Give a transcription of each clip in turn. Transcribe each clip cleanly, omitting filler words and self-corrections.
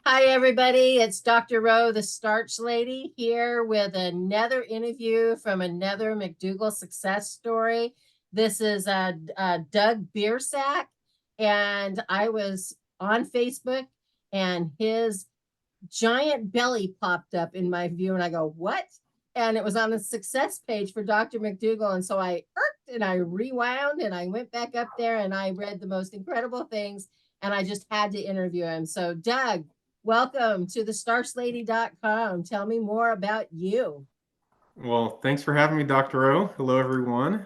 Hi, everybody. It's Dr.Roe, the Starch lady, here with another interview from another McDougall success story. This is Doug Biersack, and I was on Facebook, and his giant belly popped up in my view, and I go, what? And it was on the success page for Dr. McDougall. And so I irked and I rewound and I went back up there and I read the most incredible things, and I just had to interview him. So, Doug, welcome to the starchlady.com. Tell me more about you. Well, thanks for having me, Dr. Roe. Hello, everyone.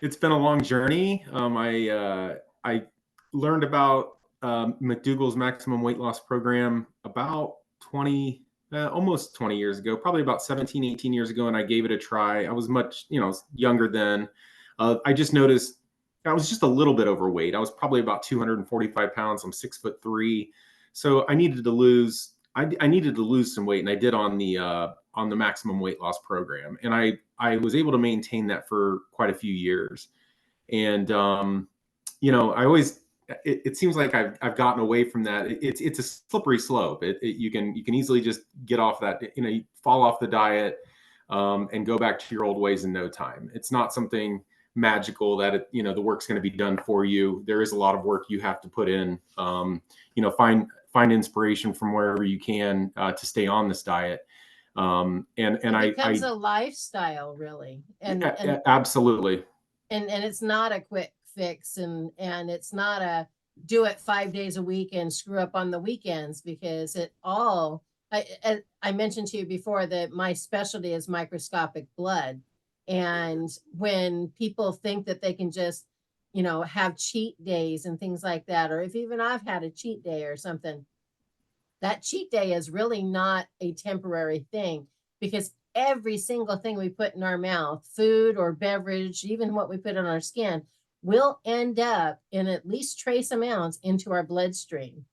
It's been a long journey. I learned about McDougall's maximum weight loss program about almost 20 years ago, probably about 17, 18 years ago, and I gave it a try. I was much, younger then. I just noticed I was just a little bit overweight. I was probably about 245 pounds. I'm 6'3". So I needed to lose some weight, and I did on the maximum weight loss program. And I was able to maintain that for quite a few years. And, I always, it seems like I've gotten away from that. It's a slippery slope. You can easily just get off that, you fall off the diet, and go back to your old ways in no time. It's not something magical that the work's going to be done for you. There is a lot of work you have to put in. Find inspiration from wherever you can to stay on this diet. It becomes a lifestyle, really. And absolutely. And it's not a quick fix, and it's not a do it 5 days a week and screw up on the weekends, because I mentioned to you before that my specialty is microscopic blood. And when people think that they can just, have cheat days and things like that, or if even I've had a cheat day or something, that cheat day is really not a temporary thing, because every single thing we put in our mouth, food or beverage, even what we put on our skin, will end up in at least trace amounts into our bloodstream.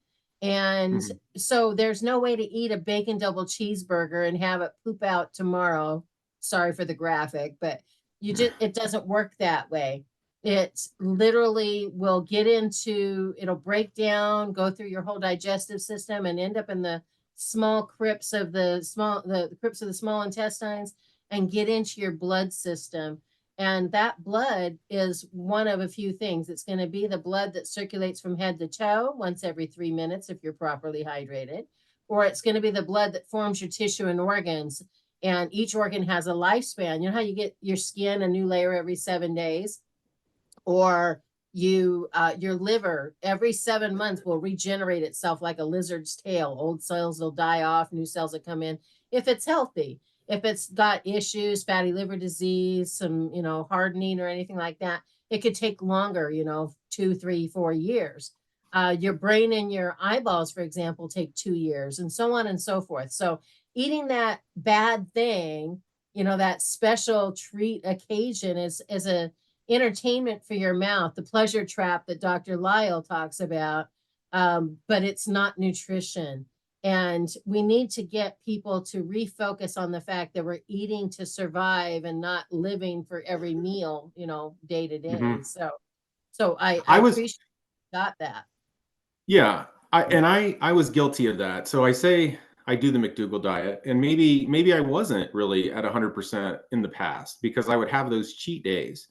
And so there's no way to eat a bacon double cheeseburger and have it poop out tomorrow. Sorry for the graphic, but it doesn't work that way. It literally will it'll break down, go through your whole digestive system, and end up in the small crypts of the small intestines, and get into your blood system. And that blood is one of a few things. It's going to be the blood that circulates from head to toe once every 3 minutes if you're properly hydrated, or it's going to be the blood that forms your tissue and organs. And each organ has a lifespan. You know how you get your skin a new layer every 7 days? Or your liver every 7 months will regenerate itself like a lizard's tail. Old cells will die off, new cells will come in, if it's healthy. If it's got issues, fatty liver disease, some, hardening or anything like that, it could take longer, 2, 3, 4 years. Your brain and your eyeballs, for example, take 2 years, and so on and so forth. So eating that bad thing, that special treat occasion is a entertainment for your mouth, the pleasure trap that Dr. Lyle talks about, but it's not nutrition. And we need to get people to refocus on the fact that we're eating to survive and not living for every meal, day to day. So I appreciate you got that. Yeah, I was guilty of that. So I say I do the McDougall diet, and maybe I wasn't really at 100% in the past, because I would have those cheat days.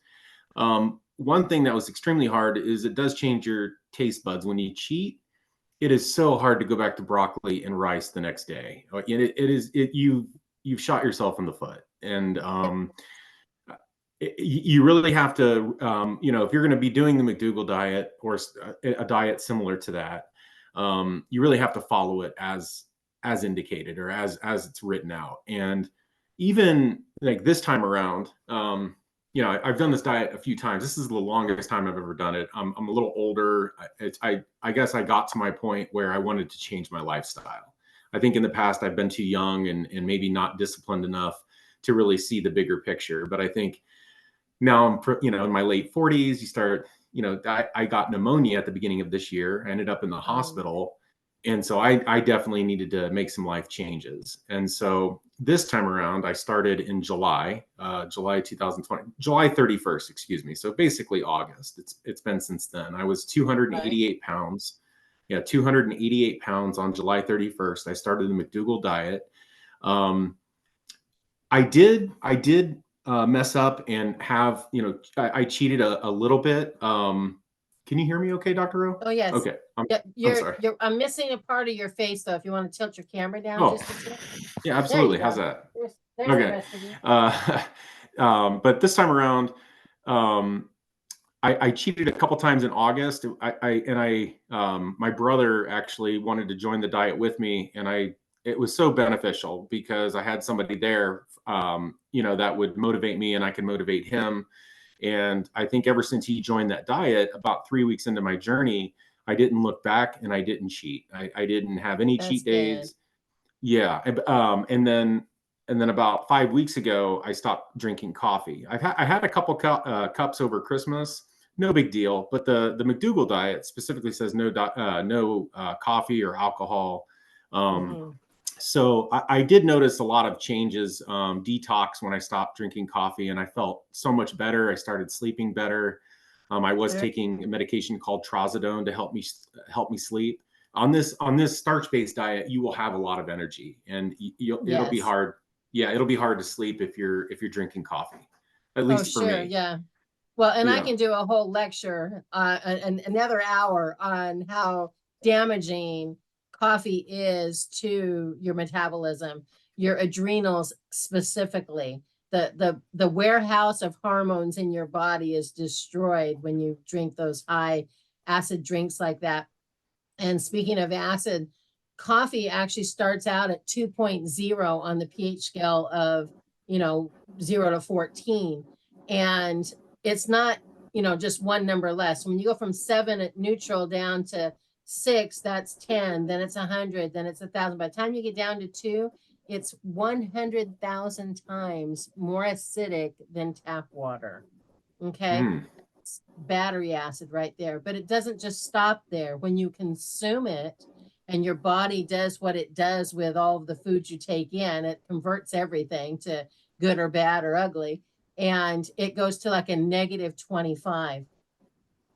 One thing that was extremely hard is it does change your taste buds when you cheat. It is so hard to go back to broccoli and rice the next day. You've shot yourself in the foot. And you really have to, if you're going to be doing the McDougall diet or a diet similar to that, you really have to follow it as indicated, or as it's written out. And even like this time around, I've done this diet a few times. This is the longest time I've ever done it. I'm a little older. I guess I got to my point where I wanted to change my lifestyle. I think in the past I've been too young and maybe not disciplined enough to really see the bigger picture. But I think now I'm, in my late 40s, you start, I got pneumonia at the beginning of this year. I ended up in the hospital. And so I definitely needed to make some life changes. And so this time around, I started in July 2020, July 31st, excuse me. So basically August. It's been since then. I was 288 pounds. Yeah, 288 pounds on July 31st. I started the McDougall diet. I did mess up and have, I cheated a little bit. Can you hear me okay, Dr. Rowe? Oh, yes. Okay. I'm sorry. I'm missing a part of your face, though. If you want to tilt your camera down Oh, just a second. yeah, There you absolutely. How's go. that? There's the Okay. rest of you. But this time around, I cheated a couple times in August. My brother actually wanted to join the diet with me, and it was so beneficial because I had somebody there, that would motivate me and I could motivate him. And I think ever since he joined that diet, about 3 weeks into my journey, I didn't look back and I didn't cheat. I didn't have any That's cheat good. days. Yeah. And then about 5 weeks ago, I stopped drinking coffee. I had a couple cups over Christmas, no big deal. But the McDougall diet specifically says no coffee or alcohol. Mhm. So I did notice a lot of changes, detox when I stopped drinking coffee, and I felt so much better. I started sleeping better. I was Very taking a medication called trazodone to help me sleep. On this starch-based diet, you will have a lot of energy, and it'll be Yes. hard. Yeah, it'll be hard to sleep if you're drinking coffee, at Oh, least for sure. me. Yeah. Well, and I Yeah. can do a whole lecture, another hour on how damaging coffee is to your metabolism, your adrenals specifically. The warehouse of hormones in your body is destroyed when you drink those high acid drinks like that. And speaking of acid, coffee actually starts out at 2.0 on the pH scale of, 0 to 14. And it's not, just one number less. When you go from 7 at neutral down to 6, that's 10, then it's 100, then it's 1,000. By the time you get down to 2, it's 100,000 times more acidic than tap water. Okay. Mm. Battery acid right there. But it doesn't just stop there. When you consume it and your body does what it does with all of the foods you take in, it converts everything to good or bad or ugly. And it goes to like a negative 25.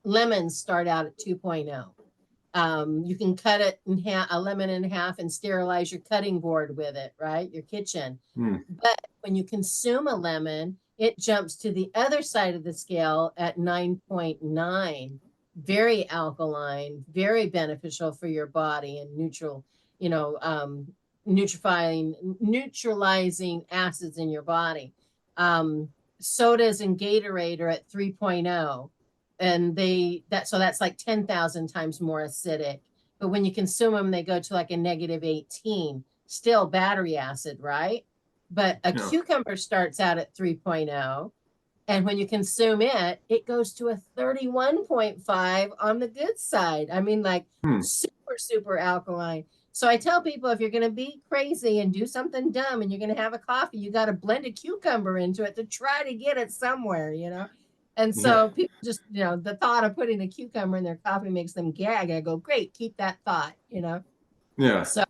Lemons start out at 2.0. You can cut it in half, a lemon in half, and sterilize your cutting board with it, right? Your kitchen. Mm. But when you consume a lemon, it jumps to the other side of the scale at 9.9. Very alkaline, very beneficial for your body and neutralizing acids in your body. Um, Sodas and Gatorade are at 3.0, and that's like 10,000 times more acidic. But when you consume them, they go to like a negative 18. Still battery acid, right? But a Yeah. cucumber starts out at 3.0. And when you consume it, it goes to a 31.5 on the good side. I mean, like Hmm. super, super alkaline. So I tell people, if you're going to be crazy and do something dumb and you're going to have a coffee, you got to blend a cucumber into it to try to get it somewhere. And Yeah. so people just, the thought of putting a cucumber in their coffee makes them gag. I go, great, keep that thought. Yeah. So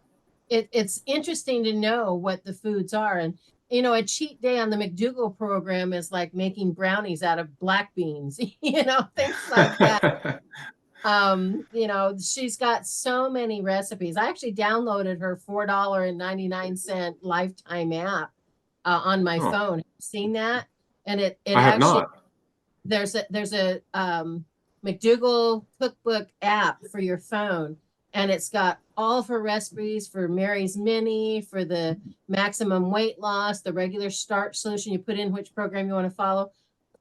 it's interesting to know what the foods are. And, a cheat day on the McDougall program is like making brownies out of black beans, things like that. She's got so many recipes. I actually downloaded her $4.99 lifetime app on my Oh, phone. Have you seen that? And it I have actually, not. there's a McDougall cookbook app for your phone, and it's got all of her recipes for Mary's Mini, for the maximum weight loss, the regular starch solution. You put in which program you want to follow,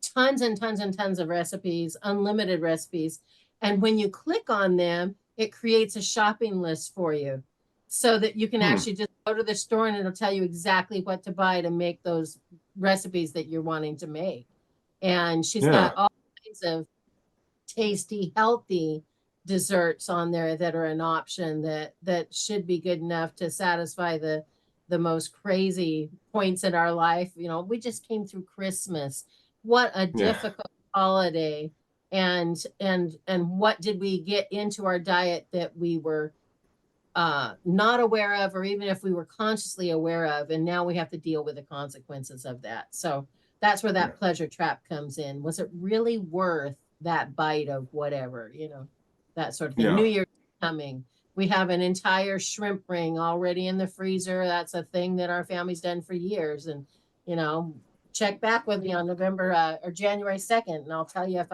tons and tons and tons of recipes, unlimited recipes. And when you click on them, it creates a shopping list for you so that you can Hmm. actually just go to the store and it'll tell you exactly what to buy to make those recipes that you're wanting to make. And she's Yeah. got all kinds of tasty, healthy desserts on there that are an option that should be good enough to satisfy the most crazy points in our life. We just came through Christmas. What a Yeah. difficult holiday. And what did we get into our diet that we were not aware of, or even if we were consciously aware of, and now we have to deal with the consequences of that. So that's where that pleasure trap comes in. Was it really worth that bite of whatever, that sort of thing? Yeah. New Year's coming. We have an entire shrimp ring already in the freezer. That's a thing that our family's done for years. And, check back with me on November or January 2nd, and I'll tell you if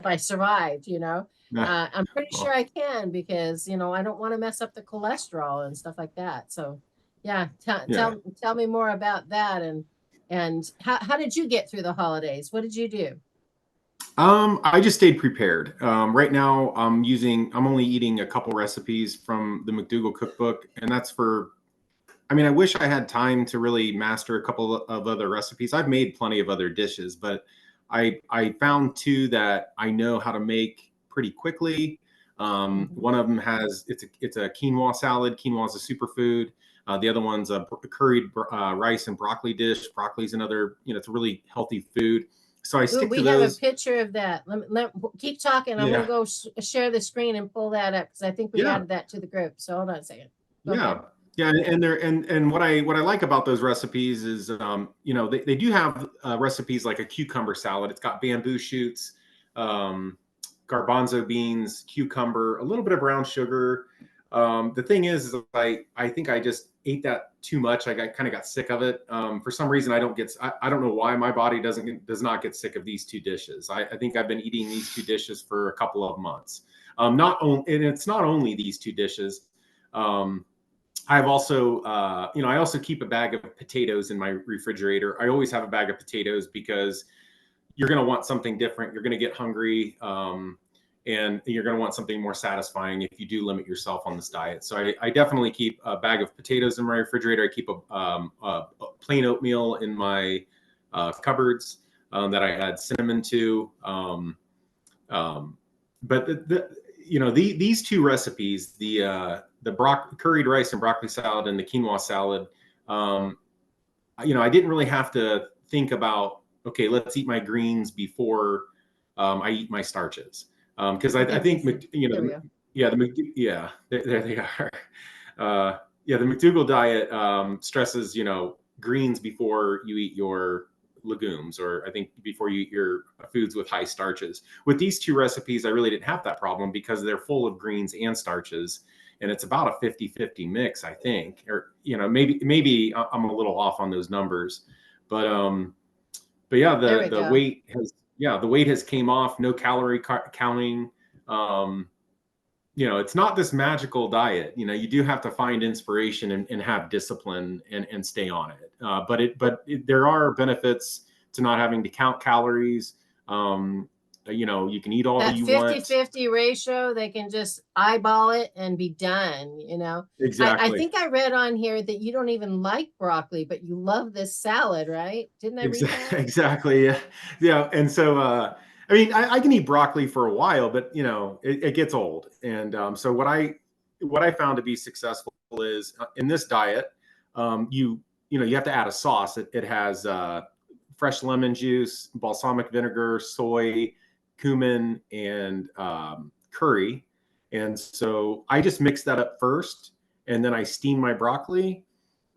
I survived, I'm pretty sure I can, because, I don't want to mess up the cholesterol and stuff like that. So yeah, tell me more about that. And how did you get through the holidays? What did you do? I just stayed prepared. Right now I'm only eating a couple recipes from the McDougall cookbook, and that's I wish I had time to really master a couple of other recipes. I've made plenty of other dishes, but I found two that I know how to make pretty quickly. One of them it's a quinoa salad. Quinoa is a superfood. The other one's a curried rice and broccoli dish. Broccoli's another, it's a really healthy food. So I stick to We have a those. picture of that. Keep talking. I'm Yeah. going to go share the screen and pull that up, because I think we Yeah. added that to the group. So hold on a second. Go Yeah. ahead. Yeah, and what I like about those recipes is, they do have recipes like a cucumber salad. It's got bamboo shoots, garbanzo beans, cucumber, a little bit of brown sugar. The thing is I think I just ate that too much. I kind of got sick of it. For some reason, I don't know why my body does not get sick of these two dishes. I think I've been eating these two dishes for a couple of months. And it's not only these two dishes. I've also, I also keep a bag of potatoes in my refrigerator. I always have a bag of potatoes because you're going to want something different. You're going to get hungry, and you're going to want something more satisfying if you do limit yourself on this diet. So I definitely keep a bag of potatoes in my refrigerator. I keep a plain oatmeal in my cupboards that I add cinnamon to. But these two recipes, the curried rice and broccoli salad and the quinoa salad, I didn't really have to think about, okay, let's eat my greens before I eat my starches, because I think there they are. The McDougall diet stresses greens before you eat your legumes, or I think before you eat your foods with high starches. With these two recipes, I really didn't have that problem because they're full of greens and starches, and it's about a 50-50 mix, I think. Or maybe I'm a little off on those numbers, but yeah, the weight has came off. No calorie counting. It's not this magical diet. You do have to find inspiration and have discipline and stay on it. But there are benefits to not having to count calories. You can eat all That you 50-50 ratio, they can just eyeball it and be done. Exactly. I think I read on here that you don't even like broccoli, but you love this salad, right? Didn't I read that? Exactly. Yeah. Yeah. And so, I can eat broccoli for a while, but it gets old. And so what I found to be successful is in this diet, you have to add a sauce. It has fresh lemon juice, balsamic vinegar, soy, cumin, and curry. And so I just mix that up first, and then I steam my broccoli.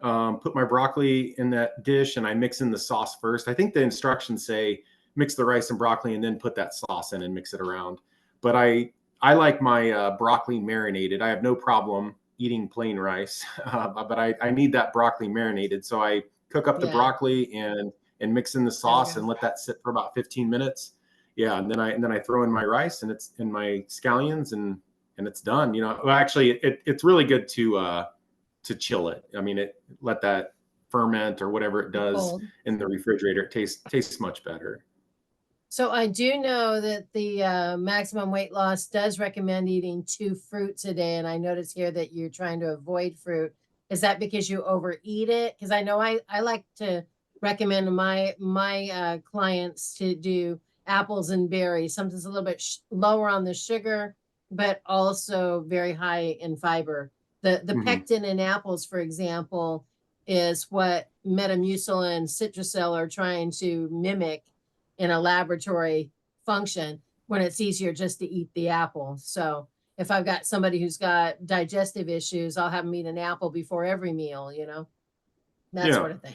Put my broccoli in that dish, and I mix in the sauce first. I think the instructions say mix the rice and broccoli and then put that sauce in and mix it around. But I like my broccoli marinated. I have no problem eating plain rice, but I need that broccoli marinated. So I cook up the broccoli and mix in the sauce and let that sit for about 15 minutes. Yeah, and then I throw in my rice and it's in my scallions and it's done. Well, actually, it's really good to chill it. Let that ferment or whatever it does in the refrigerator. It tastes much better. So I do know that the Maximum Weight Loss does recommend eating 2 fruits a day. And I notice here that you're trying to avoid fruit. Is that because you overeat it? Because I know I like to recommend to my clients to do apples and berries. Something's a little bit lower on the sugar, but also very high in fiber. The pectin in apples, for example, is what Metamucil and Citrusel are trying to mimic in a laboratory function, when it's easier just to eat the apple. So if I've got somebody who's got digestive issues, I'll have them eat an apple before every meal, that Yeah. sort of thing.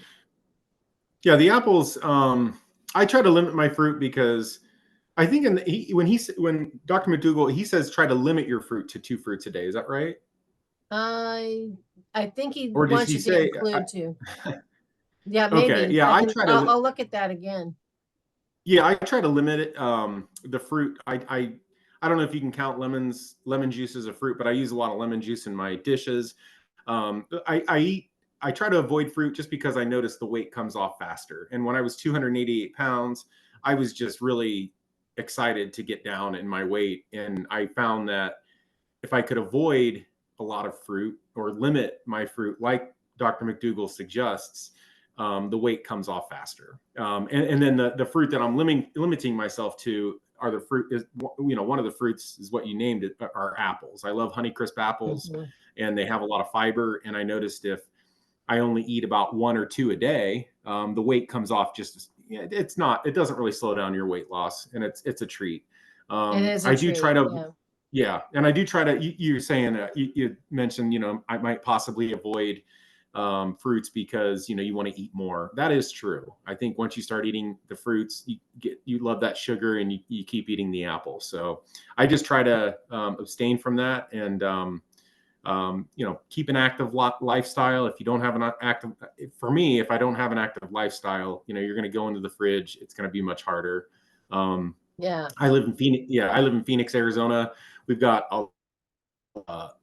Yeah. The apples, I try to limit my fruit because I think when Dr. McDougall, he says try to limit your fruit to 2 fruits a day. Is that right? I think he Or does wants he you to say, include two. Yeah, okay, maybe. yeah, I'll look at that again. yeah, I try to limit it. The fruit, I don't know if you can count lemon juice as a fruit, but I use a lot of lemon juice in my dishes. I try to avoid fruit just because I notice the weight comes off faster. And when I was 288 pounds, I was just really excited to get down in my weight. And I found that if I could avoid a lot of fruit or limit my fruit, like Dr. McDougall suggests, the weight comes off faster. And then the fruit that I'm limiting myself to are the fruit is, one of the fruits is what you named it, are apples. I love Honeycrisp apples, Mhm. and they have a lot of fiber. And I noticed if I only eat about 1 or 2 a day, the weight comes off it doesn't really slow down your weight loss, and it's a treat. It is a I do try treat. to, Yeah. yeah, and I do try to. You're saying you mentioned, I might possibly avoid fruits because you want to eat more. That is true. I think once you start eating the fruits, you love that sugar, and you keep eating the apple. So I just try to abstain from that, and keep an active lifestyle. If you don't have for me, if I don't have an active lifestyle, you're going to go into the fridge. It's going to be much harder. Yeah. I live in Phoenix. Yeah, I live in Phoenix, Arizona. We've got a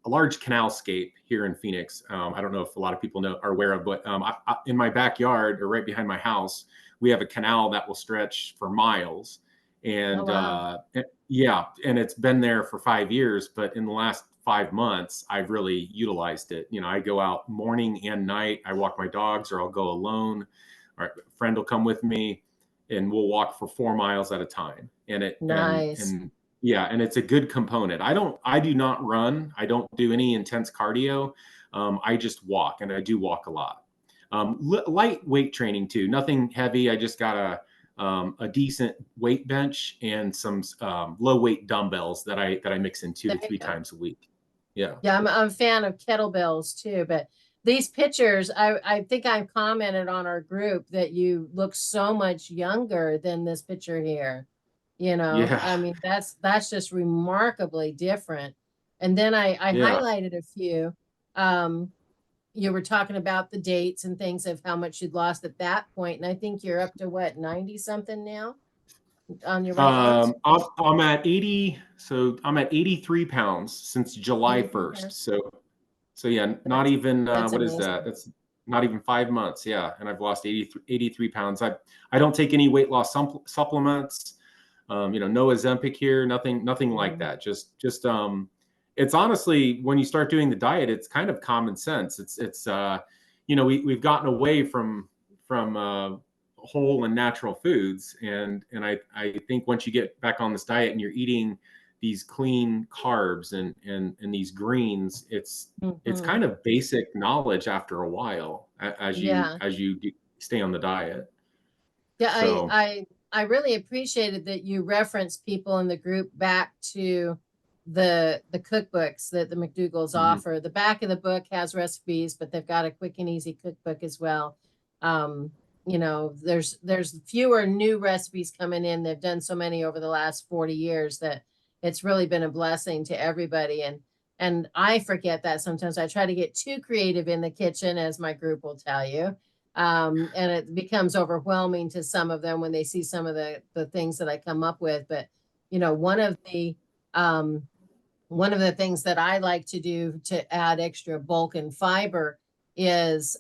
large canalscape here in Phoenix. I don't know if a lot of people are aware of, but in my backyard or right behind my house, we have a canal that will stretch for miles. Oh, And wow. yeah, and it's been there for 5 years, but in the last 5 months, I've really utilized it. I go out morning and night. I walk my dogs, or I'll go alone, or a friend will come with me, and we'll walk for 4 miles at a time. And it Nice. and yeah, and it's a good component. I do not run. I don't do any intense cardio. I just walk, and I do walk a lot. Light weight training too. Nothing heavy. I just got a decent weight bench and some low weight dumbbells that I mix in two There to you three go. times a week. Yeah. Yeah, I'm a fan of kettlebells too, but these pictures, I think I commented on our group that you look so much younger than this picture here. Yeah. I mean, that's just remarkably different. And then I Yeah. highlighted a few. Um, you were talking about the dates and things of how much you'd lost at that point, and I think you're up to what, 90 something now on your weight loss? I'm at 80. So I'm at 83 pounds since July 83 1st. pounds. So yeah, not That's even that's what is that? amazing. That's not even 5 months. Yeah, and I've lost 83 pounds. I don't take any weight loss supplements. No Ozempic here, nothing like Mhm. that. Just it's honestly, when you start doing the diet, it's kind of common sense. We've gotten away from whole and natural foods, and I think once you get back on this diet and you're eating these clean carbs and these greens, it's Mhm. kind of basic knowledge after a while, as you Yeah. stay on the diet. Yeah, So I really appreciated that you referenced people in the group back to the cookbooks that the McDougalls mhm. offer. The back of the book has recipes, but they've got a quick and easy cookbook as well. Um, there's fewer new recipes coming in. They've done so many over the last 40 years that it's really been a blessing to everybody. And I forget that sometimes. I try to get too creative in the kitchen, as my group will tell you, and it becomes overwhelming to some of them when they see some of the things that I come up with. But one of um, the things that I like to do to add extra bulk and fiber is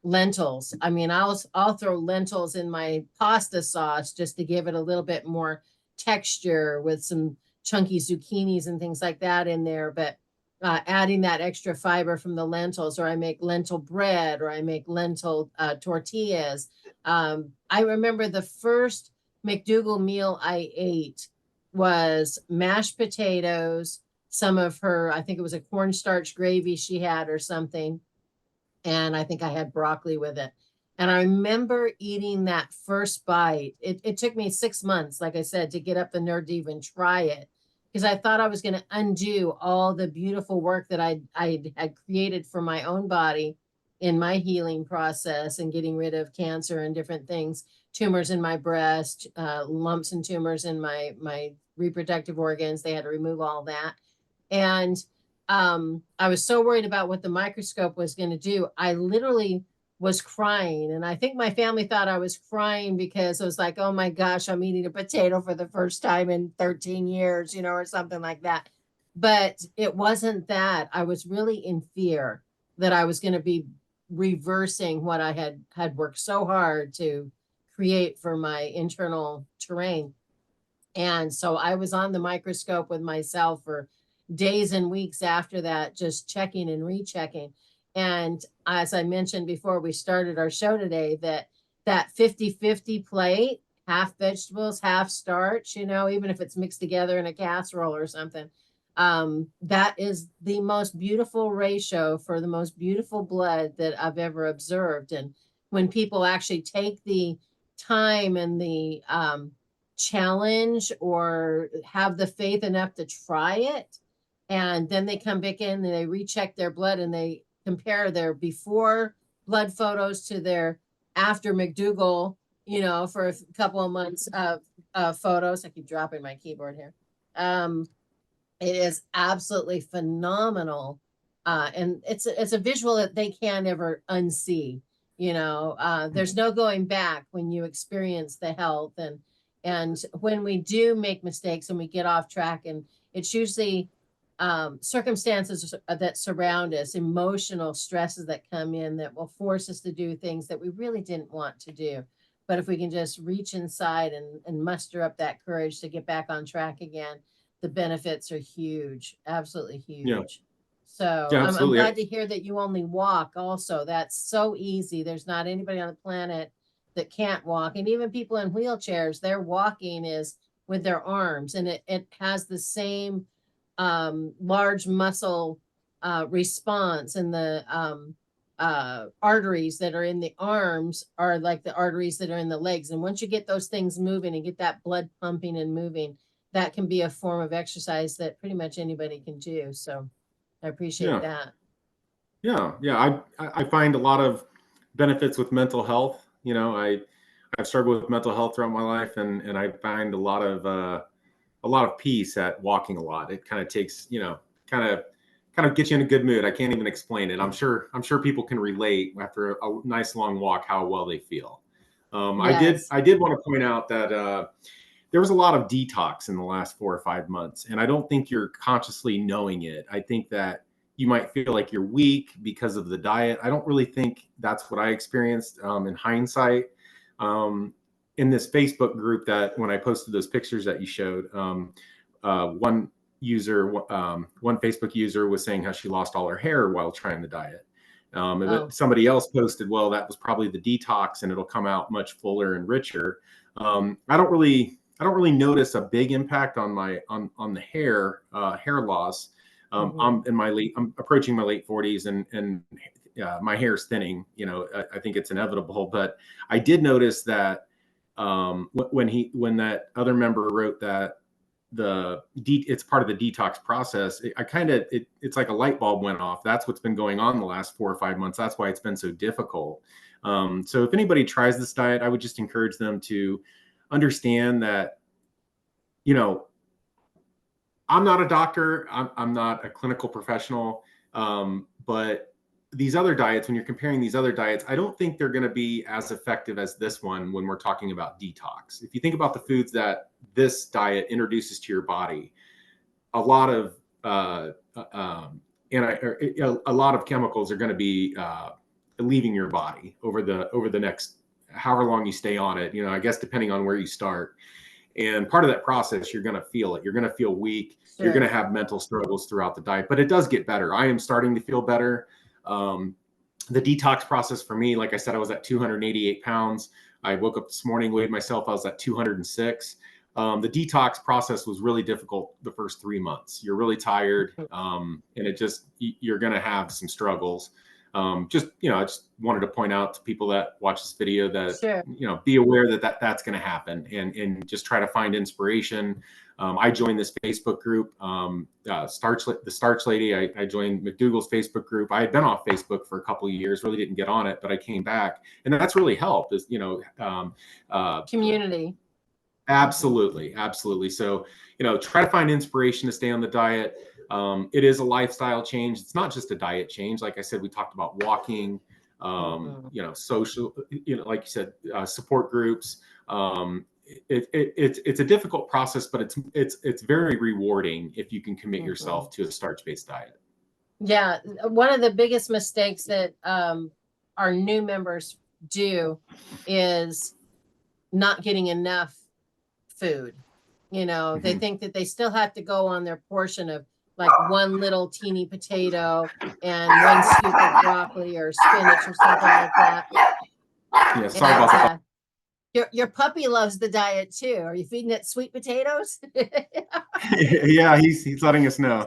lentils. I mean, I'll throw lentils in my pasta sauce just to give it a little bit more texture with some chunky zucchinis and things like that in there. But adding that extra fiber from the lentils, or I make lentil bread, or I make lentil tortillas. I remember the first McDougall meal I ate was mashed potatoes, some of her, I think it was a cornstarch gravy she had or something. And I think I had broccoli with it. And I remember eating that first bite. It took me 6 months, like I said, to get up the nerve to even try it. because I thought I was going to undo all the beautiful work that I had created for my own body in my healing process and getting rid of cancer and different things, tumors in my breast, lumps and tumors in my reproductive organs. They had to remove all that. And I was so worried about what the microscope was going to do. I literally was crying. And I think my family thought I was crying because I was like, oh my gosh, I'm eating a potato for the first time in 13 years, you know, or something like that. But it wasn't that. I was really in fear that I was going to be reversing what I had worked so hard to create for my internal terrain. And so I was on the microscope with myself for days and weeks after that, just checking and rechecking. And as I mentioned before we started our show today, that 50-50 plate, half vegetables, half starch, you know, even if it's mixed together in a casserole or something, that is the most beautiful ratio for the most beautiful blood that I've ever observed. And when people actually take the time and the challenge or have the faith enough to try it, and then they come back in and they recheck their blood and they compare their before blood photos to their after McDougall, you know, for a couple of months of photos. I keep dropping my keyboard here. It is absolutely phenomenal. And it's a visual that they can't ever unsee. You know, there's no going back when you experience the health, and when we do make mistakes and we get off track, and it's usually circumstances that surround us, emotional stresses that come in that will force us to do things that we really didn't want to do. But if we can just reach inside and muster up that courage to get back on track again, the benefits are huge, absolutely Yeah. huge. So Yeah, I'm absolutely. glad to hear that you only walk also. That's so easy. There's not anybody on the planet that can't walk. And even people in wheelchairs, their walking is with their arms, and it has the same large muscle response, and the arteries that are in the arms are like the arteries that are in the legs. And once you get those things moving and get that blood pumping and moving, that can be a form of exercise that pretty much anybody can do. So I appreciate Yeah. that. Yeah. I find a lot of benefits with mental health. You know, I've struggled with mental health throughout my life, and I find a lot of peace at walking a lot. It kind of takes, you know, kind of gets you in a good mood. I can't even explain it. I'm sure people can relate after a nice long walk how well they feel. Yes. I did want to point out that there was a lot of detox in the last 4 or 5 months, and I don't think you're consciously knowing it. I think that you might feel like you're weak because of the diet. I don't really think that's what I experienced in hindsight. In this Facebook group, that when I posted those pictures that you showed, one Facebook user was saying how she lost all her hair while trying the diet. Oh, Somebody else posted, well, that was probably the detox, and it'll come out much fuller and richer. I don't really notice a big impact on my on the hair loss. I'm approaching my late 40s, and my hair is thinning. You know, I think it's inevitable, but I did notice that when that other member wrote that it's part of the detox process, it's like a light bulb went off. That's what's been going on the last 4 or 5 months. That's why it's been so difficult. So if anybody tries this diet, I would just encourage them to understand that, you know, I'm not a doctor. I'm not a clinical professional. But these other diets, when you're comparing these other diets, I don't think they're going to be as effective as this one when we're talking about detox. If you think about the foods that this diet introduces to your body, a lot of a lot of chemicals are going to be leaving your body over the next however long you stay on it. You know, I guess depending on where you start. And part of that process, you're going to feel it. You're going to feel weak. You're going sure. to have mental struggles throughout the diet, but it does get better. I am starting to feel better. The detox process for me, like I said, I was at 288 pounds. I woke up this morning, weighed myself, I was at 206. The detox process was really difficult the first 3 months. You're really tired, and you're going to have some struggles. I just wanted to point out to people that watch this video that, Sure. you know, be aware that that's going to happen, and just try to find inspiration. I joined this Facebook group, Starch, the Starch Lady. I joined McDougall's Facebook group. I had been off Facebook for a couple of years, really didn't get on it, but I came back, and that's really helped. Is Community. Absolutely, absolutely. So try to find inspiration to stay on the diet. It is a lifestyle change. It's not just a diet change. Like I said, we talked about walking, social, like you said, support groups. It's a difficult process, but it's very rewarding if you can commit yourself to a starch-based diet. Yeah, one of the biggest mistakes that our new members do is not getting enough food. They think that they still have to go on their portion of like one little teeny potato and one scoop of broccoli or spinach or something like that. Yeah, sorry about that. Your puppy loves the diet too. Are you feeding it sweet potatoes? Yeah, he's letting us know.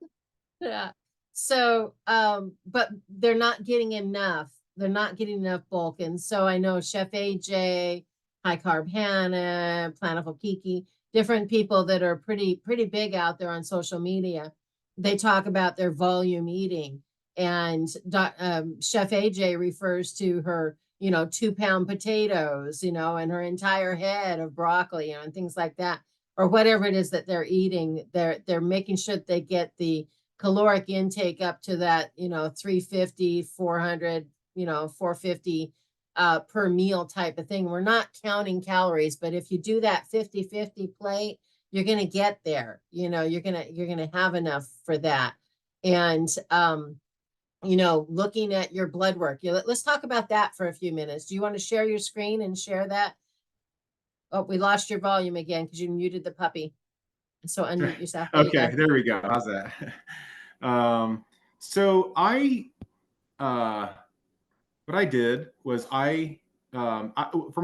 Yeah. So, but they're not getting enough. They're not getting enough bulk. And so I know Chef AJ, High Carb Hannah, Plantiful Kiki, different people that are pretty big out there on social media. They talk about their volume eating, and Chef AJ refers to her 2-pound potatoes, and her entire head of broccoli, and things like that, or whatever it is that they're eating. They're making sure that they get the caloric intake up to that 350, 400, 450 per meal type of thing. We're not counting calories, but if you do that 50-50 plate, you're going to get there. You're going to have enough for that. And looking at your blood work, let's talk about that for a few minutes. Do you want to share your screen and share that? Oh, we lost your volume again because you muted the puppy. So unmute yourself. Okay, there we go. How's that? So what I did was for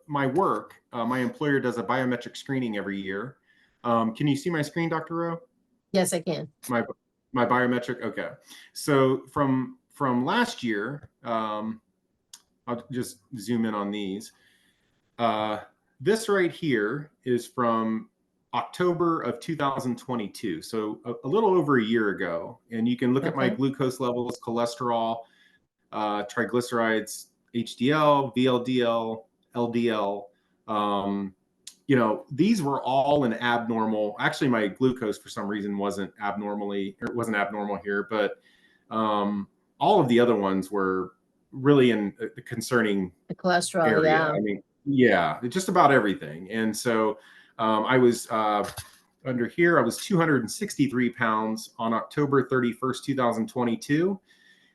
my work, my employer does a biometric screening every year. Can you see my screen, Dr. Roe? Yes, I can. My biometric. Okay. So from last year, I'll just zoom in on these. This right here is from October of 2022. So a little over a year ago. And you can look at my glucose levels, cholesterol, triglycerides, HDL, VLDL, LDL. These were all an abnormal. Actually, my glucose for some reason wasn't abnormal here, but all of the other ones were really in the concerning the cholesterol area. Yeah. I mean, yeah, just about everything. And so I was under here. I was 263 pounds on October 31st, 2022.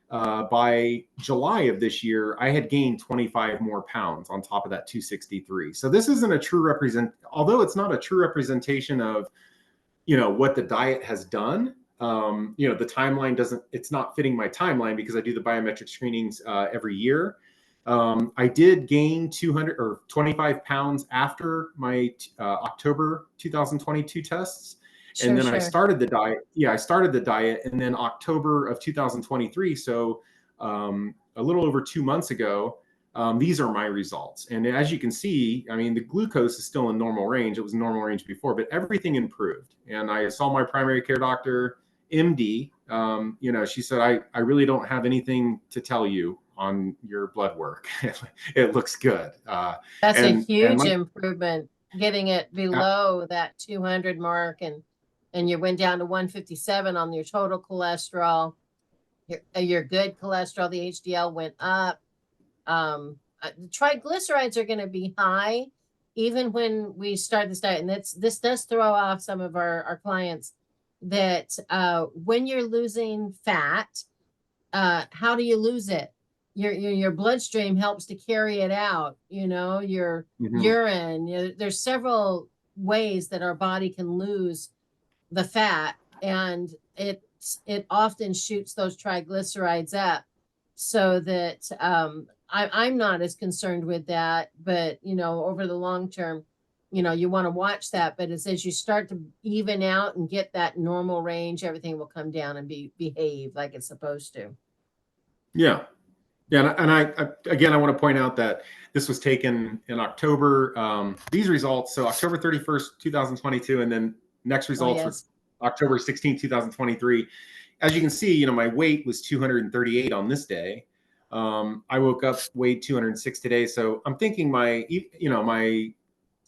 By July of this year, I had gained 25 more pounds on top of that 263. So this isn't a true although it's not a true representation of, what the diet has done. The timeline it's not fitting my timeline because I do the biometric screenings every year. I did gain 25 pounds after my October 2022 tests. And then I started the diet. Yeah, I started the diet. And then October of 2023, so a little over 2 months ago, these are my results. And as you can see, I mean, the glucose is still in normal range. It was in normal range before, but everything improved. And I saw my primary care doctor, MD. She said, I really don't have anything to tell you on your blood work. It looks good. That's a huge improvement, getting it below that 200 mark, and you went down to 157 on your total cholesterol. Your good cholesterol, the HDL went up. Triglycerides are going to be high even when we start this diet, and this does throw off some of our clients. That when you're losing fat, how do you lose it? Your bloodstream helps to carry it out. Your urine. There's several ways that our body can lose the fat, and it often shoots those triglycerides up, so that I'm not as concerned with that. But over the long term, you want to watch that. But as you start to even out and get that normal range, everything will come down and behave like it's supposed to. Yeah. Yeah. And I want to point out that this was taken in October. These results, so October 31st, 2022, and then next Oh, results were yes. October 16, 2023. As you can see, my weight was 238 on this day. I woke up, weighed 206 today. So I'm thinking my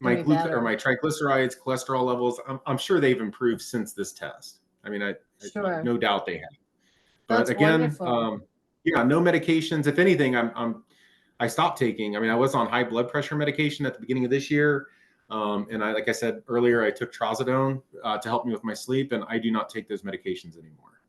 Gonna be better. my triglycerides, cholesterol levels, I'm sure they've improved since this test. I mean, I Sure. no doubt they have. But That's again, wonderful. yeah, no medications. If anything, I stopped taking. I mean, I was on high blood pressure medication at the beginning of this year. And like I said earlier, I took trazodone to help me with my sleep, and I do not take those medications anymore.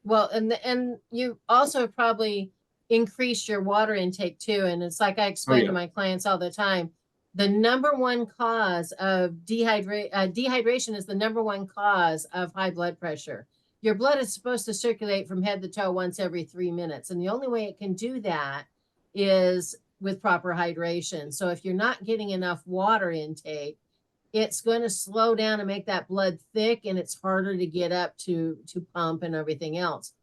Well, and you also probably increased your water intake too. And it's like I Oh explain to yeah. my clients all the time, the number one cause of dehydration is the number one cause of high blood pressure. Your blood is supposed to circulate from head to toe once every 3 minutes. And the only way it can do that is with proper hydration. So if you're not getting enough water intake, it's going to slow down and make that blood thick, and it's harder to get up to pump and everything else.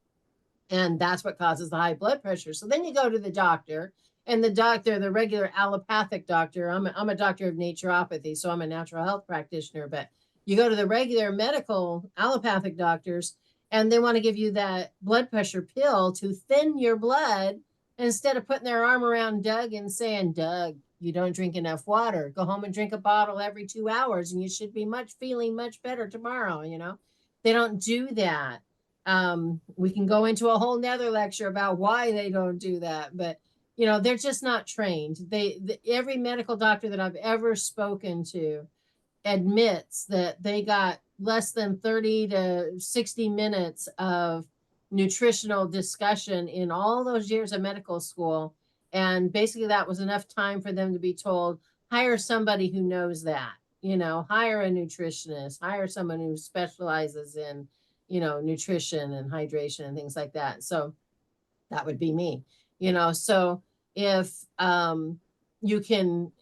And that's what causes the high blood pressure. So then you go to the doctor, and the doctor, the regular allopathic doctor, I'm a doctor of naturopathy, so I'm a natural health practitioner, but you go to the regular medical allopathic doctors, and they want to give you that blood pressure pill to thin your blood, instead of putting their arm around Doug and saying, Doug, you don't drink enough water. Go home and drink a bottle every 2 hours, and you should be feeling much better tomorrow. They don't do that. We can go into a whole nother lecture about why they don't do that, but they're just not trained. Every medical doctor that I've ever spoken to admits that they got less than 30 to 60 minutes of nutritional discussion in all those years of medical school. And basically that was enough time for them to be told, hire somebody who knows that, hire a nutritionist, hire someone who specializes in, nutrition and hydration and things like that. So that would be me. So if you can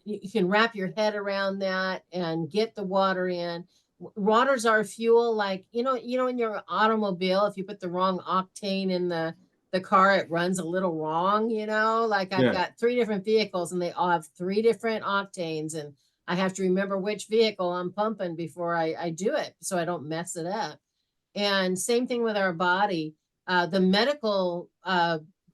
wrap your head around that and get the water in. Water's our fuel. Like, in your automobile, if you put the wrong octane in the car, it runs a little wrong. Like I've Yeah. got 3 different vehicles, and they all have 3 different octanes, and I have to remember which vehicle I'm pumping before I do it, so I don't mess it up. And same thing with our body. The medical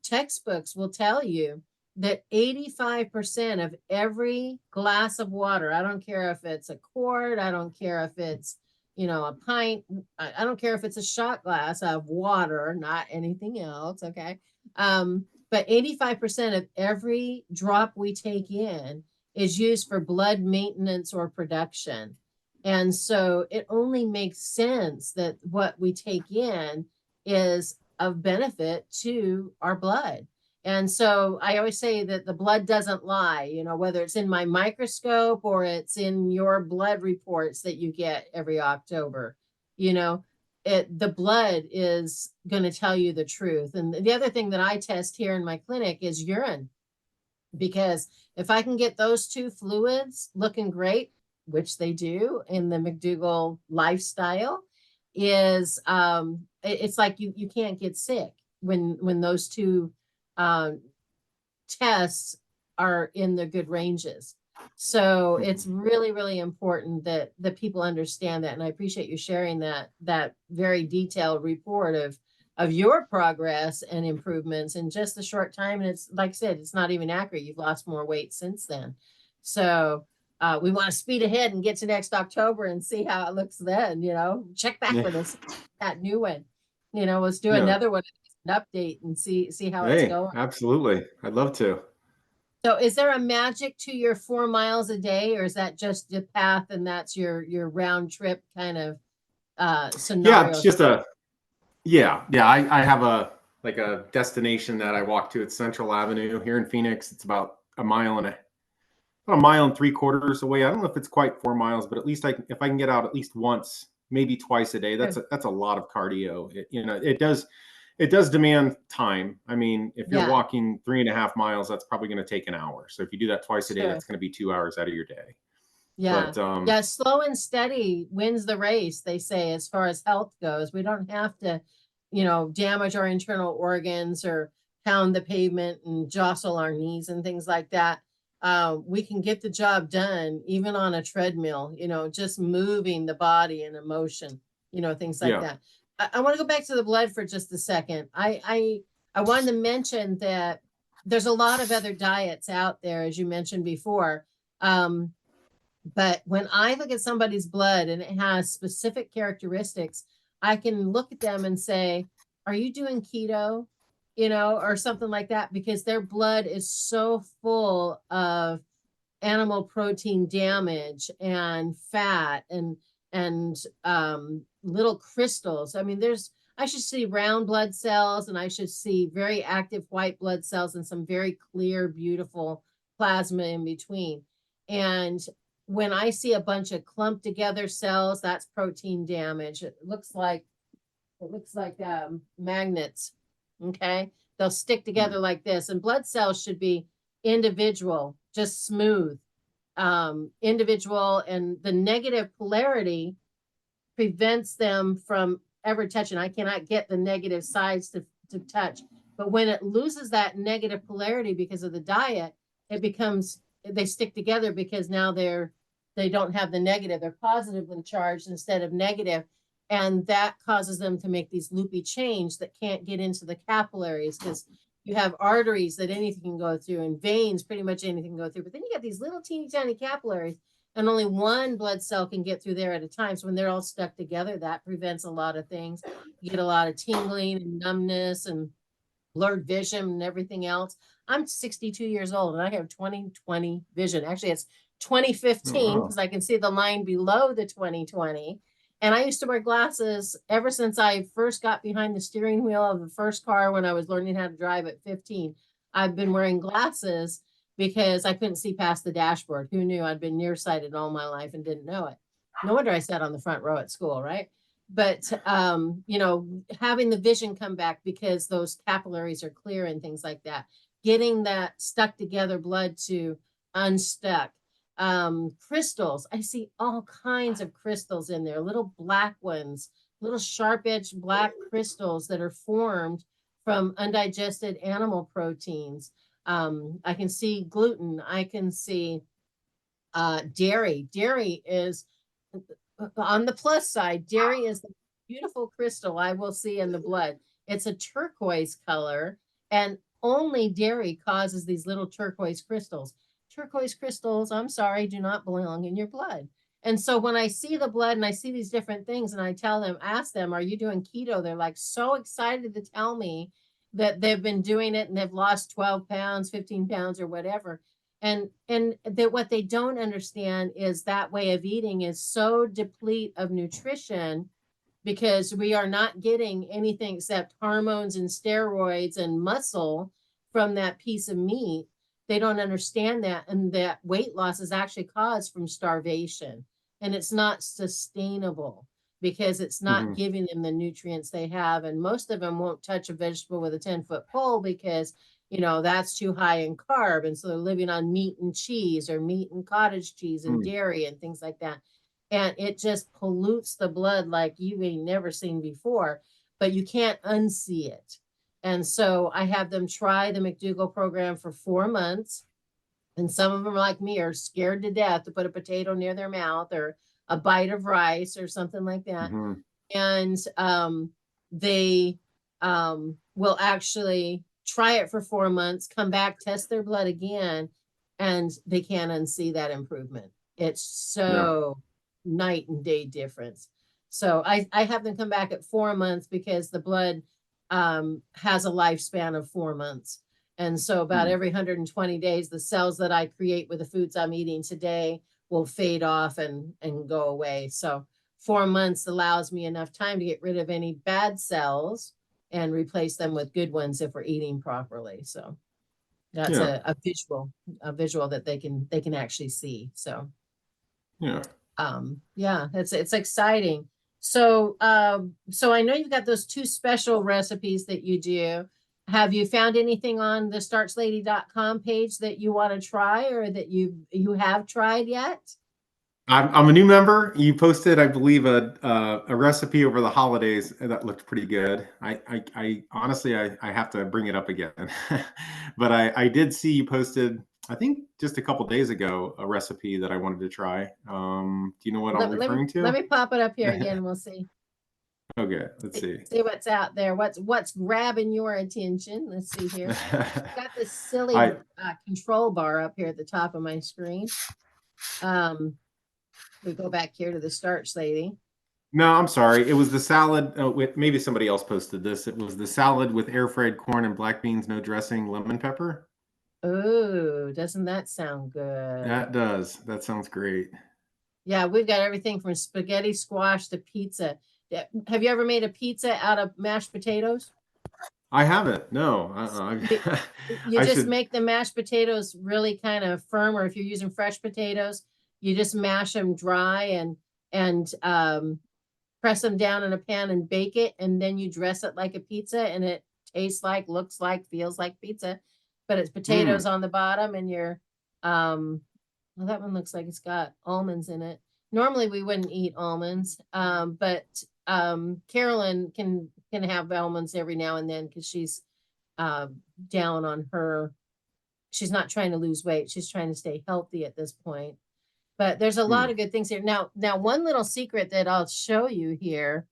textbooks will tell you that 85% of every glass of water, I don't care if it's a quart, I don't care if it's, a pint, I don't care if it's a shot glass of water, not anything else. Okay. But 85% of every drop we take in is used for blood maintenance or production. And so it only makes sense that what we take in is of benefit to our blood. And so I always say that the blood doesn't lie, whether it's in my microscope or it's in your blood reports that you get every October, the blood is going to tell you the truth. And the other thing that I test here in my clinic is urine, because if I can get those 2 fluids looking great, which they do in the McDougall lifestyle, is it's like you can't get sick when those 2 tests are in the good ranges. So it's really, really important that people understand that. And I appreciate you sharing that very detailed report of your progress and improvements in just a short time. And it's like I said, it's not even accurate. You've lost more weight since then. So we want to speed ahead and get to next October and see how it looks then. Check back Yeah. with us, that new one. Let's do Yeah. another one, an update, and see how it's Hey, going. absolutely. I'd love to. So is there a magic to your 4 miles a day, or is that just the path and that's your round trip kind of Yeah, it's scenario? just yeah. I have a destination that I walk to. It's Central Avenue here in Phoenix. It's about a mile and 3/4 away. I don't know if it's quite 4 miles, but at least if I can get out at least once, maybe twice a day, Sure. that's a lot of cardio. It does demand time. I mean, if you're Yeah, walking 3.5 miles, that's probably going to take an hour. So if you do that twice a day, sure. that's going to be 2 hours out of your day. Yeah. But Yeah, slow and steady wins the race, they say, as far as health goes. We don't have to, damage our internal organs or pound the pavement and jostle our knees and things like that. we can get the job done even on a treadmill, just moving the body and emotion, things like Yeah. that. I want to go back to the blood for just a second. I wanted to mention that there's a lot of other diets out there, as you mentioned before. But when I look at somebody's blood and it has specific characteristics, I can look at them and say, are you doing keto? Or something like that, because their blood is so full of animal protein damage and fat and little crystals. I mean, I should see round blood cells, and I should see very active white blood cells and some very clear, beautiful plasma in between. And when I see a bunch of clumped together cells, that's protein damage. It looks like magnets. Okay. They'll stick together like this, and blood cells should be individual, just smooth, individual. And the negative polarity prevents them from ever touching. I cannot get the negative sides to touch. But when it loses that negative polarity because of the diet, they stick together, because now they don't have the negative. They're positively charged instead of negative. And that causes them to make these loopy chains that can't get into the capillaries, because you have arteries that anything can go through, and veins, pretty much anything can go through. But then you got these little teeny tiny capillaries, and only one blood cell can get through there at a time. So when they're all stuck together, that prevents a lot of things. You get a lot of tingling and numbness and blurred vision and everything else. I'm 62 years old and I have 20/20 vision. Actually, it's 2015, because I can see the line below the 20/20. And I used to wear glasses ever since I first got behind the steering wheel of the first car when I was learning how to drive at 15. I've been wearing glasses because I couldn't see past the dashboard. Who knew? I'd been nearsighted all my life and didn't know it. No wonder I sat on the front row at school, right? But having the vision come back because those capillaries are clear and things like that, getting that stuck together blood to unstuck. Crystals, I see all kinds of crystals in there, little black ones, little sharp edged black crystals that are formed from undigested animal proteins. I can see gluten. I can see dairy. Dairy is, on the plus side, dairy is the beautiful crystal I will see in the blood. It's a turquoise color, and only dairy causes these little turquoise crystals. Turquoise crystals, I'm sorry, do not belong in your blood. And so when I see the blood and I see these different things, and I ask them, are you doing keto? They're like so excited to tell me that they've been doing it and they've lost 12 pounds, 15 pounds, or whatever. And that what they don't understand is that way of eating is so deplete of nutrition, because we are not getting anything except hormones and steroids and muscle from that piece of meat. They don't understand that, and that weight loss is actually caused from starvation, and it's not sustainable because it's not giving them the nutrients they have. And most of them won't touch a vegetable with a 10-foot pole because that's too high in carb. And so they're living on meat and cheese, or meat and cottage cheese and dairy and things like that. And it just pollutes the blood like you ain't never seen before, but you can't unsee it. And so I have them try the McDougall program for 4 months. And some of them, like me, are scared to death to put a potato near their mouth or a bite of rice or something like that. And they will actually try it for 4 months, come back, test their blood again, and they can't unsee that improvement. It's so night and day difference. So I have them come back at 4 months, because the blood has a lifespan of 4 months. And so about every 120 days, the cells that I create with the foods I'm eating today will fade off and go away. So 4 months allows me enough time to get rid of any bad cells and replace them with good ones if we're eating properly. So that's a visual that they can actually see. So it's exciting. So so I know you've got those 2 special recipes that you do. Have you found anything on the starchlady.com page that you want to try, or that you have tried yet? I'm a new member. You posted, I believe, a recipe over the holidays that looked pretty good. I honestly, I have to bring it up again, but I did see you posted I think just a couple days ago, a recipe that I wanted to try. Do you know what I'm referring Let to? me pop it up here again. We'll see. Okay, let's see. See what's out there. What's grabbing your attention? Let's see here. Got this silly I control bar up here at the top of my screen. We go back here to the starch lady. No, I'm sorry. It was the salad. Maybe somebody else posted this. It was the salad with air fried corn and black beans, no dressing, lemon pepper. Oh, doesn't that sound good? That does. That sounds great. Yeah, we've got everything from spaghetti squash to pizza. Have you ever made a pizza out of mashed potatoes? I haven't. No. You, you I just should. make the mashed potatoes really kind of firm, or if you're using fresh potatoes, you just mash them dry and press them down in a pan and bake it, and then you dress it like a pizza, and it tastes like, looks like, feels like pizza, but it's potatoes on the bottom, and you're well, that one looks like it's got almonds in it. Normally we wouldn't eat almonds, but Carolyn can have almonds every now and then because she's down on her. She's not trying to lose weight. She's trying to stay healthy at this point. But there's a lot of good things here. Now, one little secret that I'll show you here.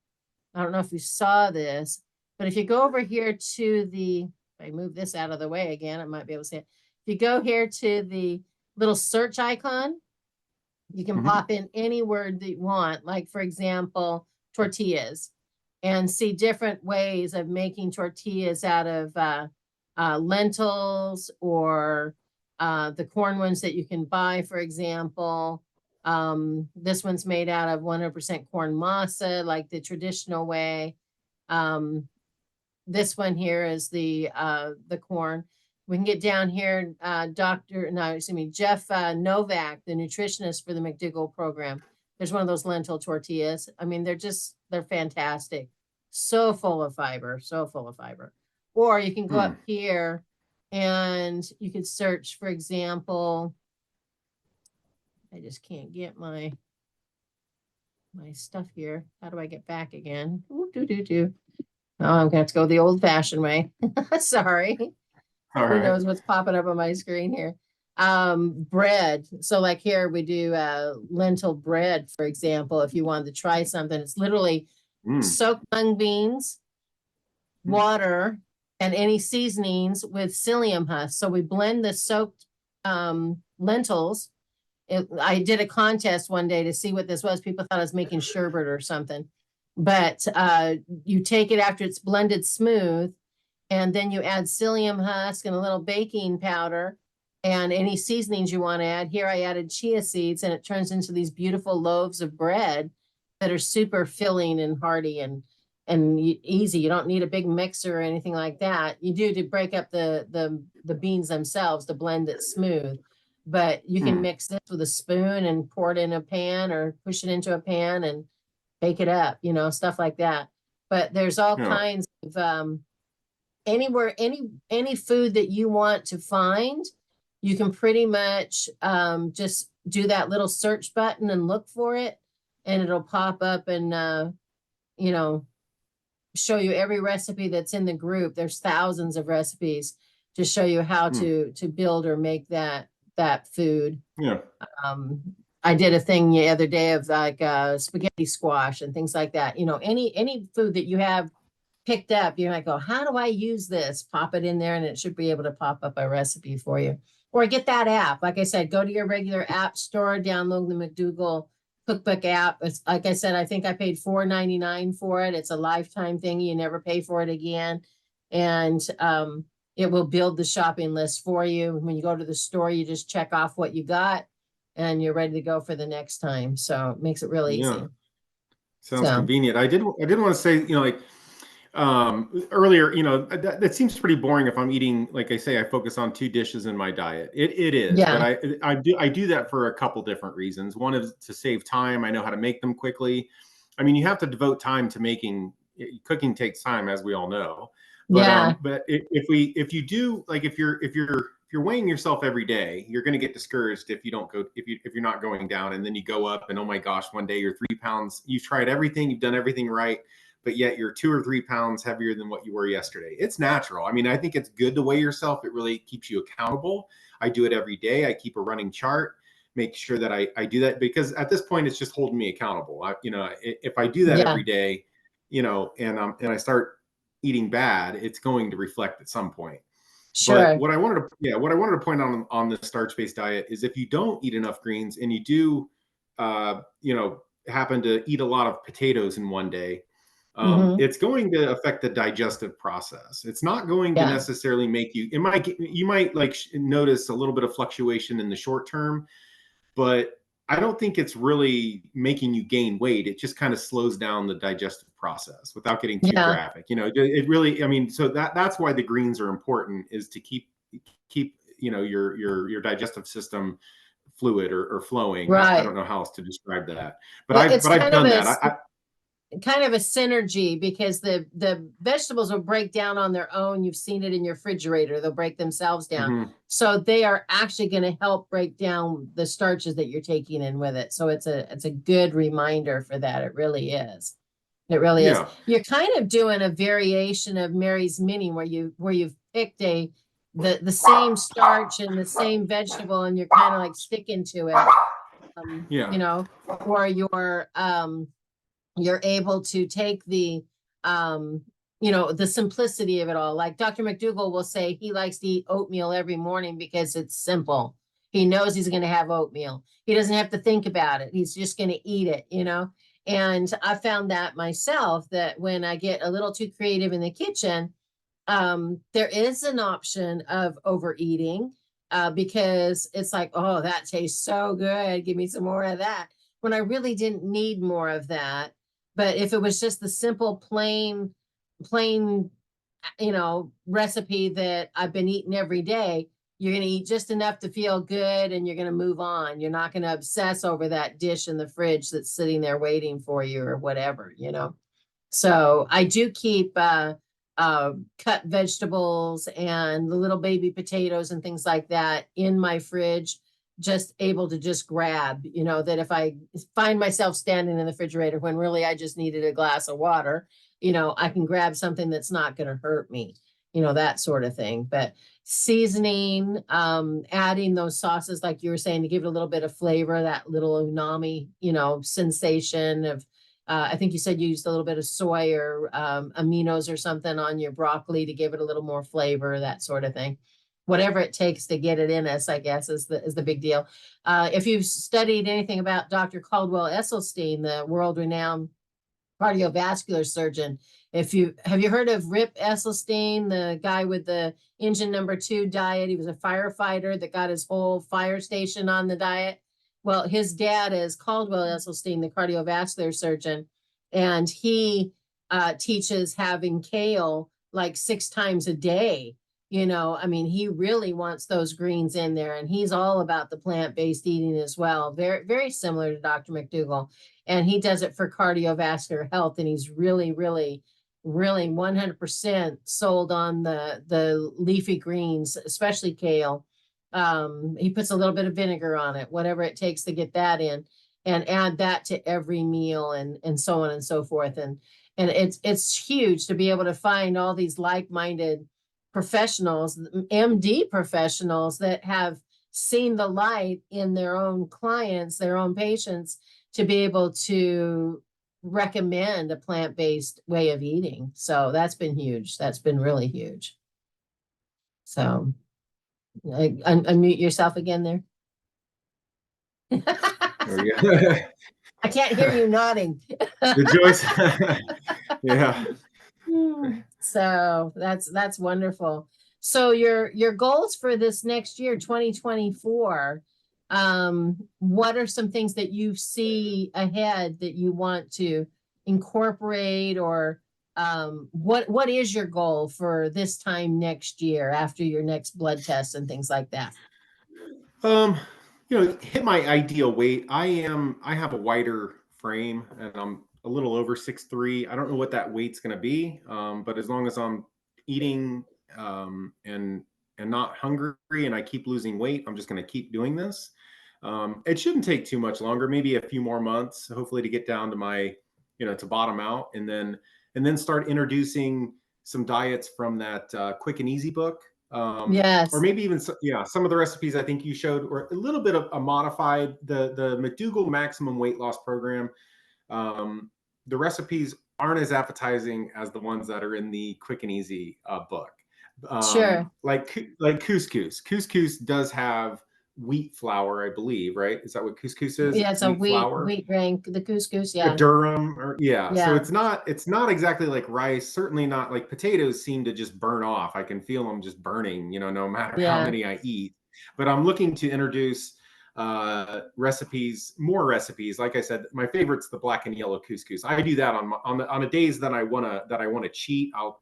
I don't know if you saw this, but if you go over here to the, if I move this out of the way again, I might be able to see it. If you go here to the little search icon, you can pop in any word that you want, like for example, tortillas, and see different ways of making tortillas out of lentils or the corn ones that you can buy, for example. This one's made out of 100% corn masa, like the traditional way. This one here is the corn. We can get down here, Jeff Novak, the nutritionist for the McDougall program. There's one of those lentil tortillas. I mean, they're fantastic. So full of fiber, so full of fiber. Or you can go up here and you could search, for example, I just can't get my stuff here. How do I get back again? Ooh, Oh, I'm gonna have to go the old fashioned way. Sorry. All Who right. knows what's popping up on my screen here? Bread. So like here we do lentil bread, for example, if you wanted to try something. It's literally soaked mung beans, water, and any seasonings with psyllium husk. So we blend the soaked lentils. I did a contest one day to see what this was. People thought I was making sherbet or something. But you take it after it's blended smooth, and then you add psyllium husk and a little baking powder and any seasonings you want to add. Here I added chia seeds, and it turns into these beautiful loaves of bread that are super filling and hearty and easy. You don't need a big mixer or anything like that. You do to break up the beans themselves to blend it smooth. But you can mix this with a spoon and pour it in a pan or push it into a pan and bake it up, stuff like that. But there's all kinds of anywhere, any food that you want to find, you can pretty much just do that little search button and look for it, and it'll pop up and show you every recipe that's in the group. There's thousands of recipes to show you how to build or make that food. Yeah. I did a thing the other day of like spaghetti squash and things like that. Any food that you have picked up, you're like, oh, how do I use this? Pop it in there, and it should be able to pop up a recipe for you. Or get that app. Like I said, go to your regular app store, download the McDougall cookbook app. It's like I said, I think I paid $4.99 for it. It's a lifetime thing. You never pay for it again. And it will build the shopping list for you. When you go to the store, you just check off what you got and you're ready to go for the next time. So it makes it really easy. Sounds convenient. I did want to say, earlier, that seems pretty boring if I'm eating, like I say, I focus on 2 dishes in my diet. It is, Yeah. but I do that for a couple different reasons. One is to save time. I know how to make them quickly. I mean, you have to devote time to cooking takes time, as we all know. But but if you do, like if you're weighing yourself every day, you're going to get discouraged if you're not going down, and then you go up and oh my gosh, one day you're 3 pounds. You've tried everything, you've done everything right, but yet you're 2 or 3 pounds heavier than what you were yesterday. It's natural. I mean, I think it's good to weigh yourself. It really keeps you accountable. I do it every day. I keep a running chart, make sure that I do that, because at this point, it's just holding me accountable. If I do that Yeah, every day, and I start eating bad, it's going to reflect at some point. But sure. what I wanted to point out on the starch-based diet is, if you don't eat enough greens and you do, happen to eat a lot of potatoes in one day, Hmm. it's going to affect the digestive process. It's not going to Yeah, necessarily make you. You might like notice a little bit of fluctuation in the short term, but I don't think it's really making you gain weight. It just kind of slows down the digestive process without getting too yeah, graphic. It really, I mean, so that's why the greens are important, is to keep your digestive system fluid or flowing. I right. don't know how else to describe that, but Well, I've it's but I've kind of done a that. kind of a synergy, because the vegetables will break down on their own. You've seen it in your refrigerator. They'll break themselves down. Mhm. So they are actually going to help break down the starches that you're taking in with it. So it's a good reminder for that. It really is. It really is. Yeah. You're kind of doing a variation of Mary's Mini, where you've picked the same starch and the same vegetable, and you're kind of like sticking to it. Yeah. Or you're able to take um the simplicity of it all. Like Dr. McDougall will say he likes to eat oatmeal every morning because it's simple. He knows he's going to have oatmeal. He doesn't have to think about it. He's just going to eat it. And I found that myself, that when I get a little too creative in the kitchen, there is an option of overeating, because it's like, oh, that tastes so good. Give me some more of that. When I really didn't need more of that. But if it was just the simple, plain, recipe that I've been eating every day, you're going to eat just enough to feel good, and you're going to move on. You're not going to obsess over that dish in the fridge that's sitting there waiting for you or whatever. So I do keep cut vegetables and the little baby potatoes and things like that in my fridge, just able to just grab, that if I find myself standing in the refrigerator when really I just needed a glass of water, I can grab something that's not going to hurt me, that sort of thing. But seasoning, adding those sauces, like you were saying, to give it a little bit of flavor, that little umami, sensation of, I think you said you used a little bit of soy or aminos or something on your broccoli to give it a little more flavor, that sort of thing. Whatever it takes to get it in us, I guess, is the big deal. If you've studied anything about Dr. Caldwell Esselstyn, the world-renowned cardiovascular surgeon, have you heard of Rip Esselstyn, the guy with the engine #2 diet? He was a firefighter that got his whole fire station on the diet. Well, his dad is Caldwell Esselstyn, the cardiovascular surgeon, and he teaches having kale like 6 times a day. I mean, he really wants those greens in there, and he's all about the plant-based eating as well. Very, very similar to Dr. McDougall, and he does it for cardiovascular health, and he's really, really, really 100% sold on the leafy greens, especially kale. He puts a little bit of vinegar on it, whatever it takes to get that in, and add that to every meal, and so on and so forth. And it's huge to be able to find all these like-minded professionals, MD professionals, that have seen the light in their own clients, their own patients, to be able to recommend a plant-based way of eating. So that's been huge. That's been really huge. So unmute yourself again there. There we go. I can't hear you nodding. Rejoice. Yeah. So that's wonderful. So your goals for this next year, 2024, what are some things that you see ahead that you want to incorporate, or what is your goal for this time next year after your next blood tests and things like that? Um, hit my ideal weight. I have a wider frame, and I'm a little over 6'3". I don't know what that weight's going to be. But as long as I'm eating, and not hungry, and I keep losing weight, I'm just going to keep doing this. It shouldn't take too much longer, maybe a few more months, hopefully, to get down to my, to bottom out. And then and then start introducing some diets from that Quick and Easy book. Or Yes. maybe even some of the recipes I think you showed were a little bit of a modified. The McDougall Maximum Weight Loss Program. The recipes aren't as appetizing as the ones that are in the Quick and Easy book. Sure. Like couscous. Couscous does have wheat flour, I believe, right? Is that what couscous is? Yeah, It's it's a wheat flour. wheat grain, the couscous. A Yeah. durum, or yeah. So Yeah. it's not exactly like rice. Certainly not like potatoes seem to just burn off. I can feel them just burning, no matter how Yeah. many I eat. But I'm looking to introduce more recipes. Like I said, my favorite's the black and yellow couscous. I do that on the days that I wanna cheat. I'll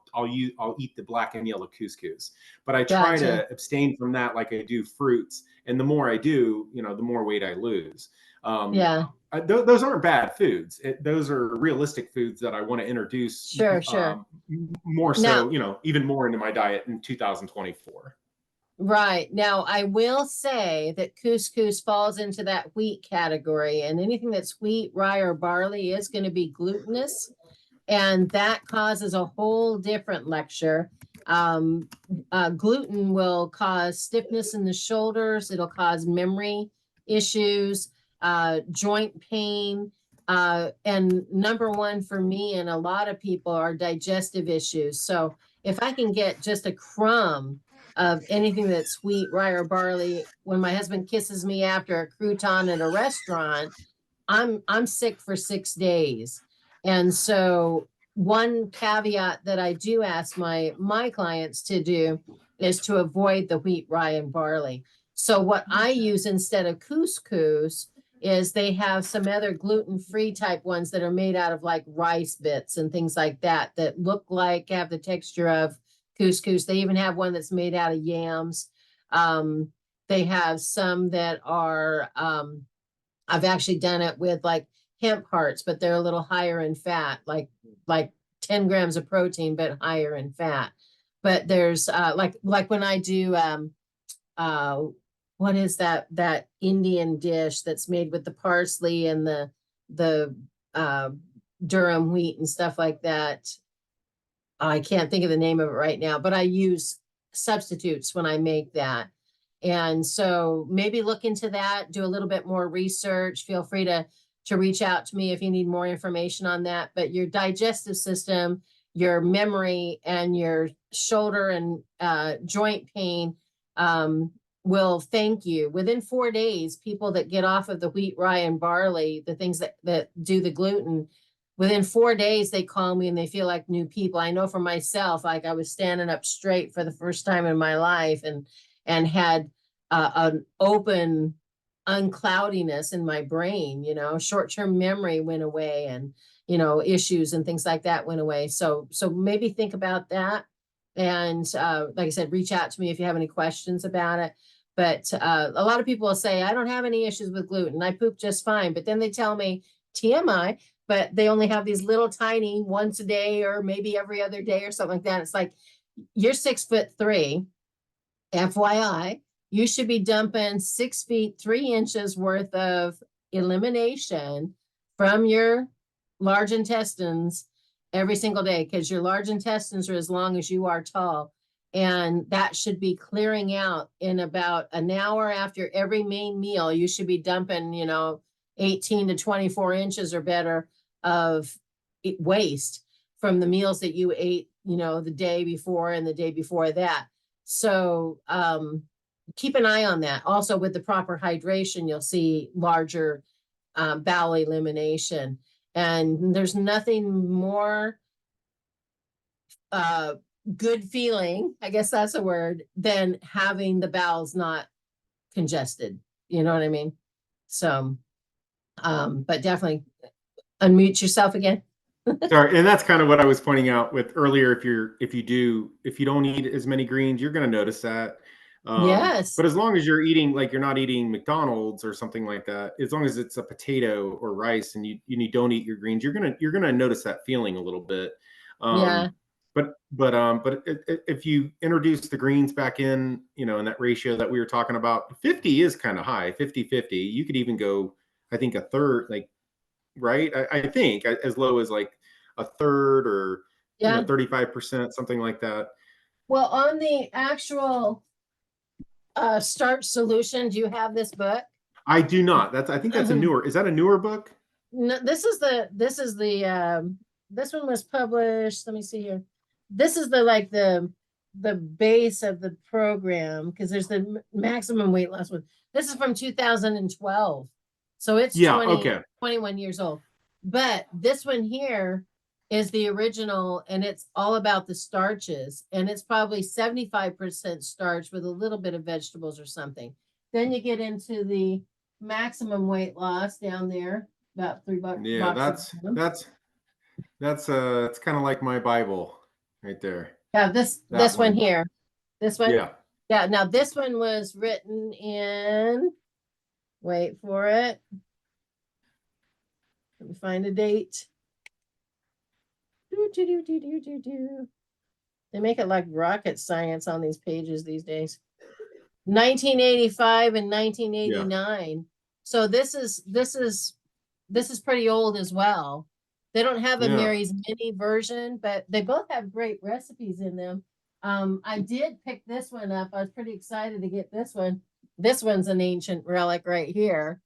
eat the black and yellow couscous. But I try Gotcha. to abstain from that, like I do fruits. And the more I do, the more weight I lose. Um, Yeah. those aren't bad foods. Those are realistic foods that I want to introduce Sure. Sure. more Now, so, even more into my diet in 2024. right. Now, I will say that couscous falls into that wheat category, and anything that's wheat, rye, or barley is going to be glutinous, and that causes a whole different lecture. Gluten will cause stiffness in the shoulders. It'll cause memory issues, joint pain, and number one for me and a lot of people are digestive issues. So if I can get just a crumb of anything that's wheat, rye, or barley, when my husband kisses me after a crouton at a restaurant, I'm sick for 6 days. And so one caveat that I do ask my clients to do is to avoid the wheat, rye, and barley. So what I use instead of couscous is they have some other gluten-free type ones that are made out of like rice bits and things like that that look like have the texture of couscous. They even have one that's made out of yams. They have some that are I've actually done it with like hemp hearts, but they're a little higher in fat, like 10 grams of protein, but higher in fat. But there's like when I do uh what is that Indian dish that's made with the parsley and the uh durum wheat and stuff like that. I can't think of the name of it right now, but I use substitutes when I make that. And so maybe look into that, do a little bit more research. Feel free to reach out to me if you need more information on that. But your digestive system, your memory, and your shoulder and joint pain will thank you. Within 4 days, people that get off of the wheat, rye, and barley, the things that do the gluten, within 4 days, they call me and they feel like new people. I know for myself, like I was standing up straight for the first time in my life and had an open uncloudiness in my brain, short-term memory went away and, issues and things like that went away. So maybe think about that. And like I said, reach out to me if you have any questions about it. But a lot of people will say, I don't have any issues with gluten. I poop just fine. But then they tell me TMI, but they only have these little tiny once a day or maybe every other day or something like that. It's like, you're 6'3", FYI, you should be dumping 6 feet 3 inches worth of elimination from your large intestines every single day, because your large intestines are as long as you are tall. And that should be clearing out in about an hour after every main meal. You should be dumping, 18 to 24 inches or better of waste from the meals that you ate, the day before and the day before that. So keep an eye on that. Also, with the proper hydration, you'll see larger bowel elimination. And there's nothing more good feeling, I guess that's a word, than having the bowels not congested. You know what I mean? So, but definitely unmute yourself again. Sorry, and that's kind of what I was pointing out with earlier. If you don't eat as many greens, you're going to notice that. Yes. But as long as you're eating, like you're not eating McDonald's or something like that, as long as it's a potato or rice and you don't eat your greens, you're gonna notice that feeling a little bit. Yeah. But if you introduce the greens back in that ratio that we were talking about, 50 is kind of high, 50-50. You could even go, I think, a third, like, right? I think as low as like a third or, Yeah. 35%, something like that. Well, on the actual Starch solution, do you have this book? I do not. I think that's is that a newer book? No, this is the this one was published. Let me see here. This is the base of the program, because there's the maximum weight loss one. This is from 2012. So it's Yeah, okay. 21 years old. But this one here is the original, and it's all about the starches, and it's probably 75% starch with a little bit of vegetables or something. Then you get into the maximum weight loss down there, about $3. Yeah, that's it's kind of like my Bible right there. Yeah, this one here. This one? Yeah. Yeah, now this one was written in, wait for it. Let me find a date. They make it like rocket science on these pages these days. 1985 and 1989. Yeah. So this is pretty old as well. They don't have a Mary's Mini version, but they both have great recipes in them. I did pick this one up. I was pretty excited to get this one. This one's an ancient relic right here.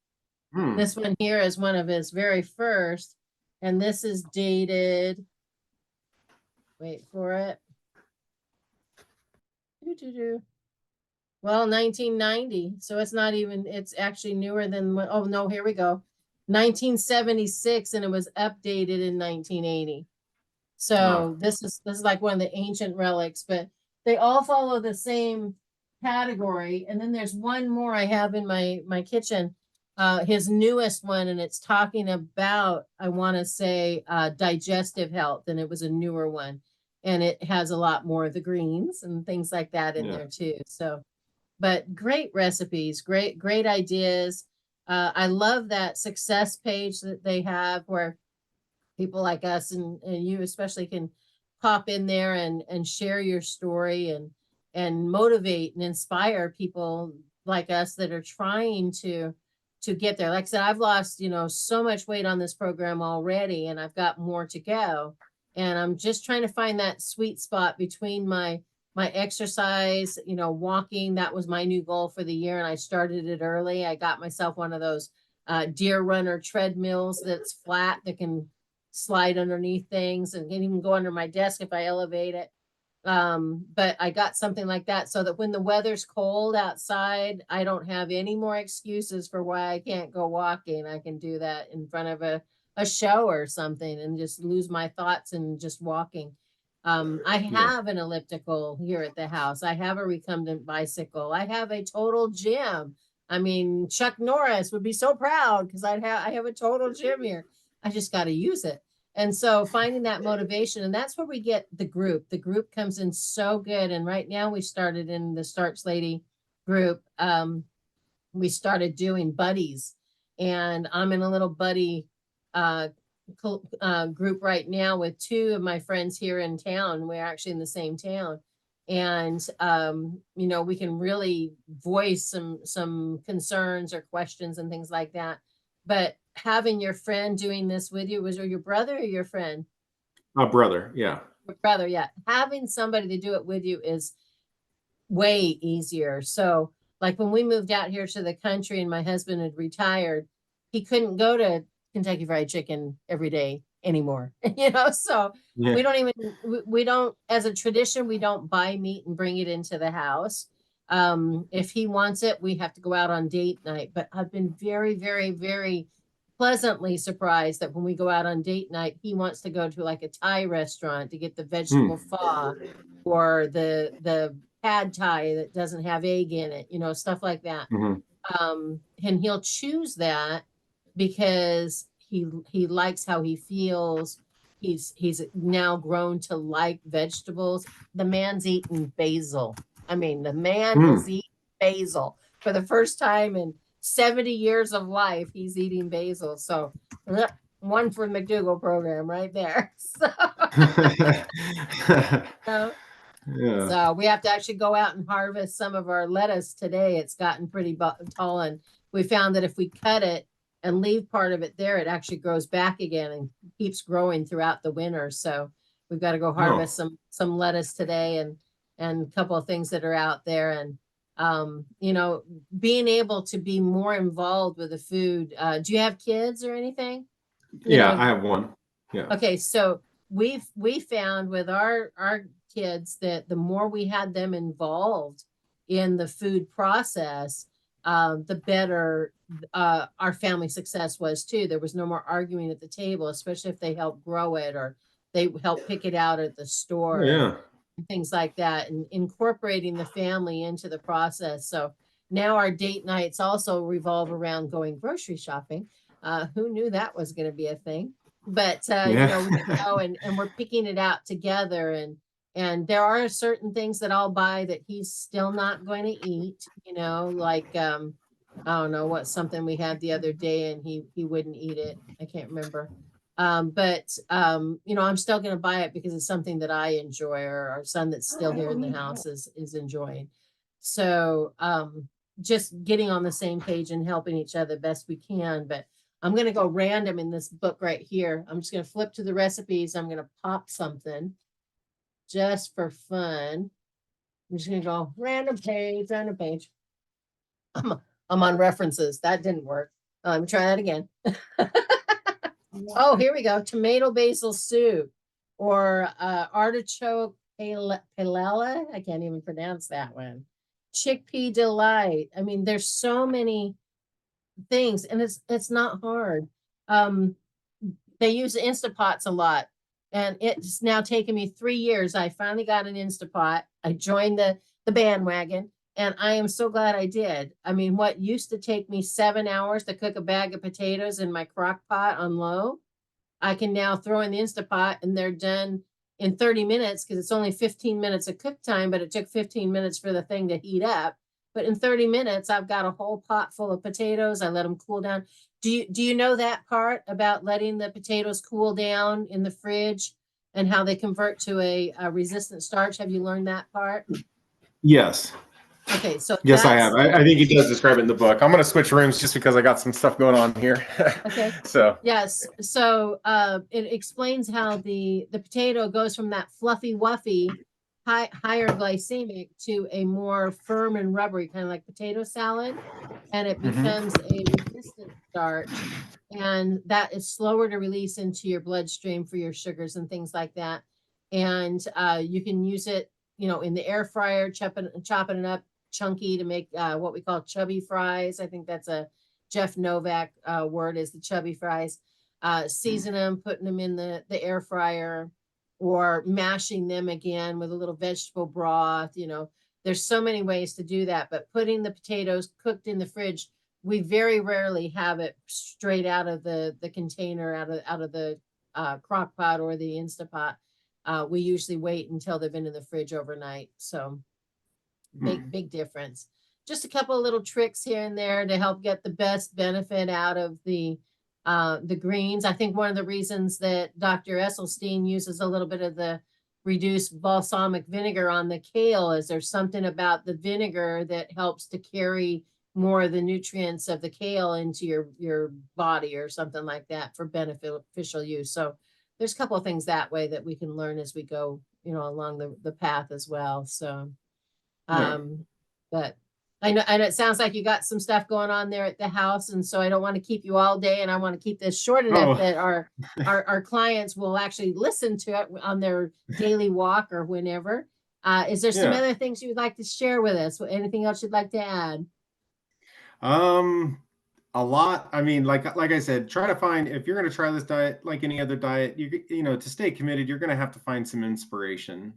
This one here is one of his very first, and this is dated, wait for it. Well, 1990. So it's not even, it's actually newer than, oh no, here we go. 1976, and it was updated in 1980. So this is like one of the ancient relics, but they all follow the same category. And then there's one more I have in my kitchen, his newest one, and it's talking about, I want to say, digestive health, and it was a newer one, and it has a lot more of the greens and things like that in there too. So, but great recipes, great ideas. I love that success page that they have, where people like us and you especially can pop in there and share your story and motivate and inspire people like us that are trying to get there. Like I said, I've lost, so much weight on this program already, and I've got more to go. And I'm just trying to find that sweet spot between my exercise, walking. That was my new goal for the year, and I started it early. I got myself one of those Deer Runner treadmills that's flat, that can slide underneath things and can even go under my desk if I elevate it. But I got something like that so that when the weather's cold outside, I don't have any more excuses for why I can't go walking. I can do that in front of a show or something and just lose my thoughts and just walking. I have an elliptical here at the house. I have a recumbent bicycle. I have a total gym. I mean, Chuck Norris would be so proud because I have a total gym here. I just got to use it. And so finding that motivation, and that's where we get the group. The group comes in so good. And right now we started in the Starch Lady group. We started doing buddies, and I'm in a little buddy group right now with two of my friends here in town. We're actually in the same town. And, we can really voice some concerns or questions and things like that. But having your friend doing this with you, was your brother or your friend? A brother, yeah. Your brother, yeah. Having somebody to do it with you is way easier. So like when we moved out here to the country and my husband had retired, he couldn't go to Kentucky Fried Chicken every day anymore, so we don't, as a tradition, we don't buy meat and bring it into the house. If he wants it, we have to go out on date night. But I've been very, very, very pleasantly surprised that when we go out on date night, he wants to go to like a Thai restaurant to get the vegetable pho or the pad Thai that doesn't have egg in it, stuff like that. And he'll choose that because he likes how he feels. He's now grown to like vegetables. The man's eaten basil. I mean, the man is eating basil for the first time in 70 years of life. He's eating basil. So one for the McDougall program right there. So we have to actually go out and harvest some of our lettuce today. It's gotten pretty tall, and we found that if we cut it and leave part of it there, it actually grows back again and keeps growing throughout the winter. So we've got to go harvest some lettuce today and a couple of things that are out there. And you know, being able to be more involved with the food. Do you have kids or anything? You Yeah, know, I have one. Yeah. okay, so we found with our kids that the more we had them involved in the food process, the better our family success was too. There was no more arguing at the table, especially if they helped grow it or they helped pick it out at the Oh, store yeah. and things like that, and incorporating the family into the process. So now our date nights also revolve around going grocery shopping. Who knew that was going to be a thing? But you know, we Yeah. go and we're picking it out together, and there are certain things that I'll buy that he's still not going to eat, you know, like I don't know what something we had the other day and he wouldn't eat it. I can't remember. But you know, I'm still going to buy it because it's something that I enjoy, or our son that's still here in the house is enjoying. So just getting on the same page and helping each other best we can. But I'm going to go random in this book right here. I'm just going to flip to the recipes. I'm going to pop something just for fun. I'm just going to go random page, random page. I'm on references. That didn't work. Try that again. Oh, here we go. Tomato basil soup or artichoke paella. I can't even pronounce that one. Chickpea delight. I mean, there's so many things, and it's not hard. They use Instapots a lot, and it's now taken me 3 years. I finally got an Instapot. I joined the bandwagon, and I am so glad I did. I mean, what used to take me 7 hours to cook a bag of potatoes in my crock pot on low, I can now throw in the Instapot and they're done in 30 minutes because it's only 15 minutes of cook time, but it took 15 minutes for the thing to heat up. But in 30 minutes, I've got a whole pot full of potatoes. I let them cool down. Do you know that part about letting the potatoes cool down in the fridge and how they convert to a resistant starch? Have you learned that part? Yes. Okay, so Yes, I have. that's I think he does describe it in the book. I'm going to switch rooms just because I got some stuff going on here. okay. So, Yes. So it explains how the potato goes from that fluffy wuffy higher glycemic to a more firm and rubbery, kind of like potato salad, and it mhm. becomes a resistant starch, and that is slower to release into your bloodstream for your sugars and things like that. And you can use it, you know, in the air fryer, chopping it up chunky to make what we call chubby fries. I think that's a Jeff Novak word, is the chubby fries. Season them, putting them in the air fryer, or mashing them again with a little vegetable broth. You know, there's so many ways to do that, but putting the potatoes cooked in the fridge, we very rarely have it straight out of the container, out of the crock pot or the Instapot. We usually wait until they've been in the fridge overnight. So big difference. Just a couple of little tricks here and there to help get the best benefit out of the greens. I think one of the reasons that Dr. Esselstyn uses a little bit of the reduced balsamic vinegar on the kale is there's something about the vinegar that helps to carry more of the nutrients of the kale into your body or something like that for beneficial use. So there's a couple of things that way that we can learn as we go, you know, along the path as well. So Yeah. but I know it sounds like you got some stuff going on there at the house, and so I don't want to keep you all day, and I want to keep this short enough Oh, that our clients will actually listen to it on their daily walk or whenever. Is there some yeah. other things you would like to share with us? Anything else you'd like to add? Um, a lot. I mean, like I said, try to find, if you're going to try this diet, like any other diet, you know, to stay committed, you're going to have to find some inspiration.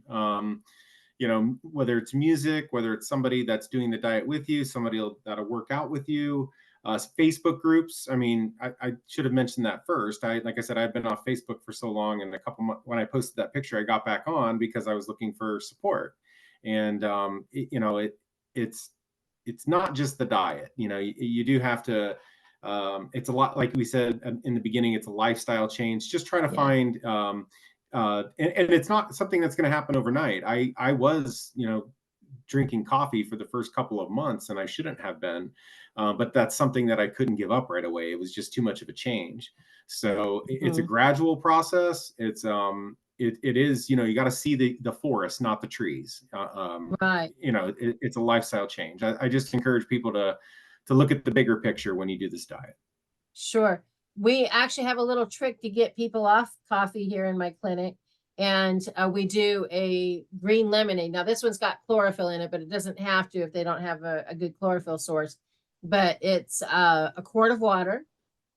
You know, whether it's music, whether it's somebody that's doing the diet with you, somebody that'll work out with you, Facebook groups. I mean, I should have mentioned that first. Like I said, I've been off Facebook for so long, and a couple months when I posted that picture, I got back on because I was looking for support. And you know, it's not just the diet. You know, you do have to. It's a lot, like we said in the beginning. It's a lifestyle change. Just try to Yeah. find. And it's not something that's going to happen overnight. I was, you know, drinking coffee for the first couple of months, and I shouldn't have been. But that's something that I couldn't give up right away. It was just too much of a change. So it's a Mhm. gradual process. It is, you got to see the forest, not the trees. Right. It's a lifestyle change. I just encourage people to look at the bigger picture when you do this diet. Sure. We actually have a little trick to get people off coffee here in my clinic. And we do a green lemonade. Now, this one's got chlorophyll in it, but it doesn't have to if they don't have a good chlorophyll source. But it's a quart of water.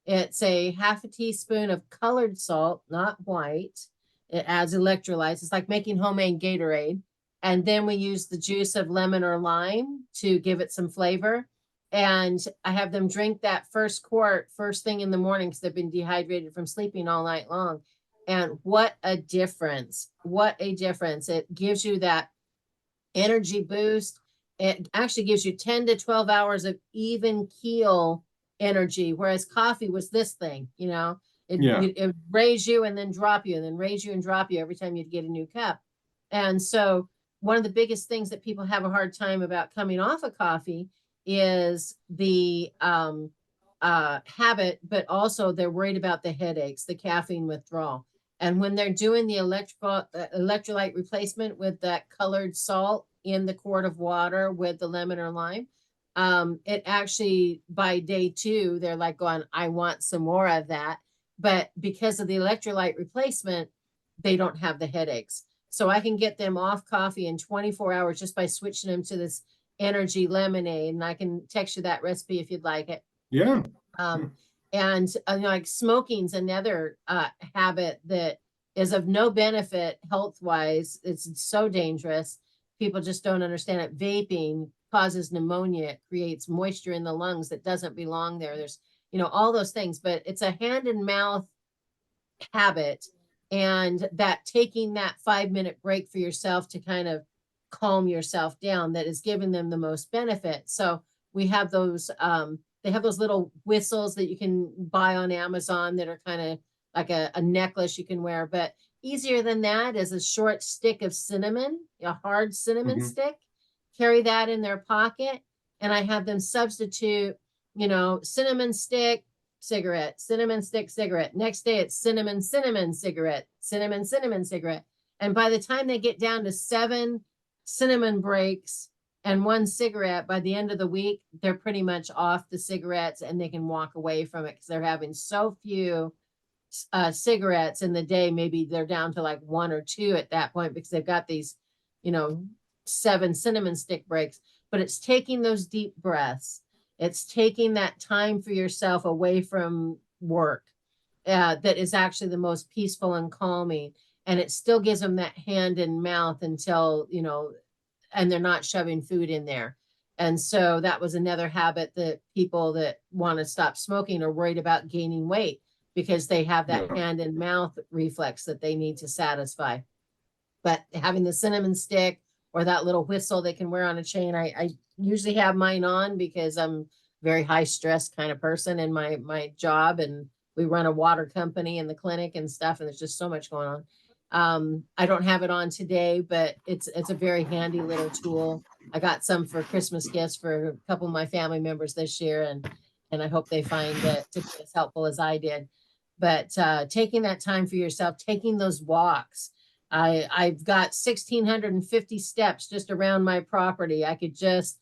It's a half a teaspoon of colored salt, not white. It adds electrolytes. It's like making homemade Gatorade. And then we use the juice of lemon or lime to give it some flavor. And I have them drink that first quart first thing in the morning because they've been dehydrated from sleeping all night long. And what a difference. What a difference. It gives you that energy boost. It actually gives you 10 to 12 hours of even keel energy, whereas coffee was this thing, Yeah. it raise you and then drop you and then raise you and drop you every time you'd get a new cup. And so one of the biggest things that people have a hard time about coming off of coffee is the habit, but also they're worried about the headaches, the caffeine withdrawal. And when they're doing the electrolyte replacement with that colored salt in the quart of water with the lemon or lime, it actually by day 2, they're like going, I want some more of that. But because of the electrolyte replacement, they don't have the headaches. So I can get them off coffee in 24 hours just by switching them to this energy lemonade. And I can text you that recipe if you'd like it. Yeah. Um, and like smoking's another habit that is of no benefit health wise. It's so dangerous. People just don't understand it. Vaping causes pneumonia. It creates moisture in the lungs that doesn't belong there. There's, all those things, but it's a hand and mouth habit. And that taking that 5-minute break for yourself to kind of calm yourself down, that is giving them the most benefit. So we have those, they have those little whistles that you can buy on Amazon that are kind of like a necklace you can wear. But easier than that is a short stick of cinnamon, a hard cinnamon Mm-hmm. stick. Carry that in their pocket. And I have them substitute, cinnamon stick, cigarette, cinnamon stick, cigarette. Next day it's cinnamon cigarette, cinnamon cigarette. And by the time they get down to 7 cinnamon breaks and 1 cigarette, by the end of the week, they're pretty much off the cigarettes and they can walk away from it because they're having so few cigarettes in the day. Maybe they're down to like 1 or 2 at that point because they've got these, 7 cinnamon stick breaks. But it's taking those deep breaths. It's taking that time for yourself away from work that is actually the most peaceful and calming. And it still gives them that hand and mouth until, and they're not shoving food in there. And so that was another habit that people that want to stop smoking are worried about gaining weight because they have that Yeah. hand and mouth reflex that they need to satisfy. But having the cinnamon stick or that little whistle they can wear on a chain, I usually have mine on because I'm very high stress kind of person in my job, and we run a water company in the clinic and stuff, and there's just so much going on. I don't have it on today, but it's a very handy little tool. I got some for Christmas gifts for a couple of my family members this year, and I hope they find it to be as helpful as I did. But taking that time for yourself, taking those walks. I've got 1,650 steps just around my property. I could just,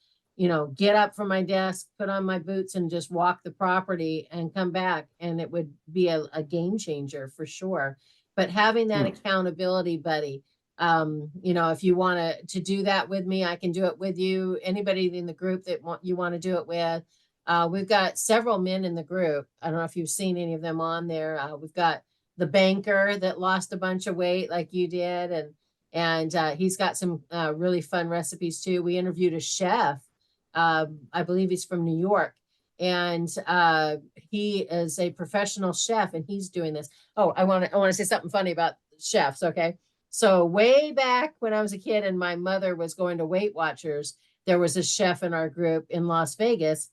get up from my desk, put on my boots and just walk the property and come back. And it would be a game changer for sure. But having that accountability buddy, if you want to do that with me, I can do it with you. Anybody in the group that you want to do it with. We've got several men in the group. I don't know if you've seen any of them on there. We've got the banker that lost a bunch of weight like you did. And he's got some really fun recipes too. We interviewed a chef. I believe he's from New York, and he is a professional chef and he's doing this. Oh, I want to say something funny about chefs. Okay. So way back when I was a kid and my mother was going to Weight Watchers, there was a chef in our group in Las Vegas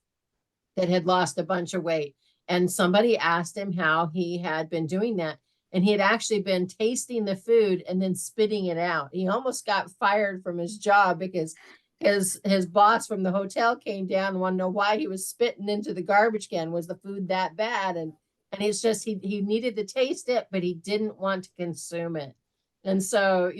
that had lost a bunch of weight. And somebody asked him how he had been doing that. And he had actually been tasting the food and then spitting it out. He almost got fired from his job because his boss from the hotel came down and wanted to know why he was spitting into the garbage can. Was the food that bad? And it's just he needed to taste it, but he didn't want to consume it. And so,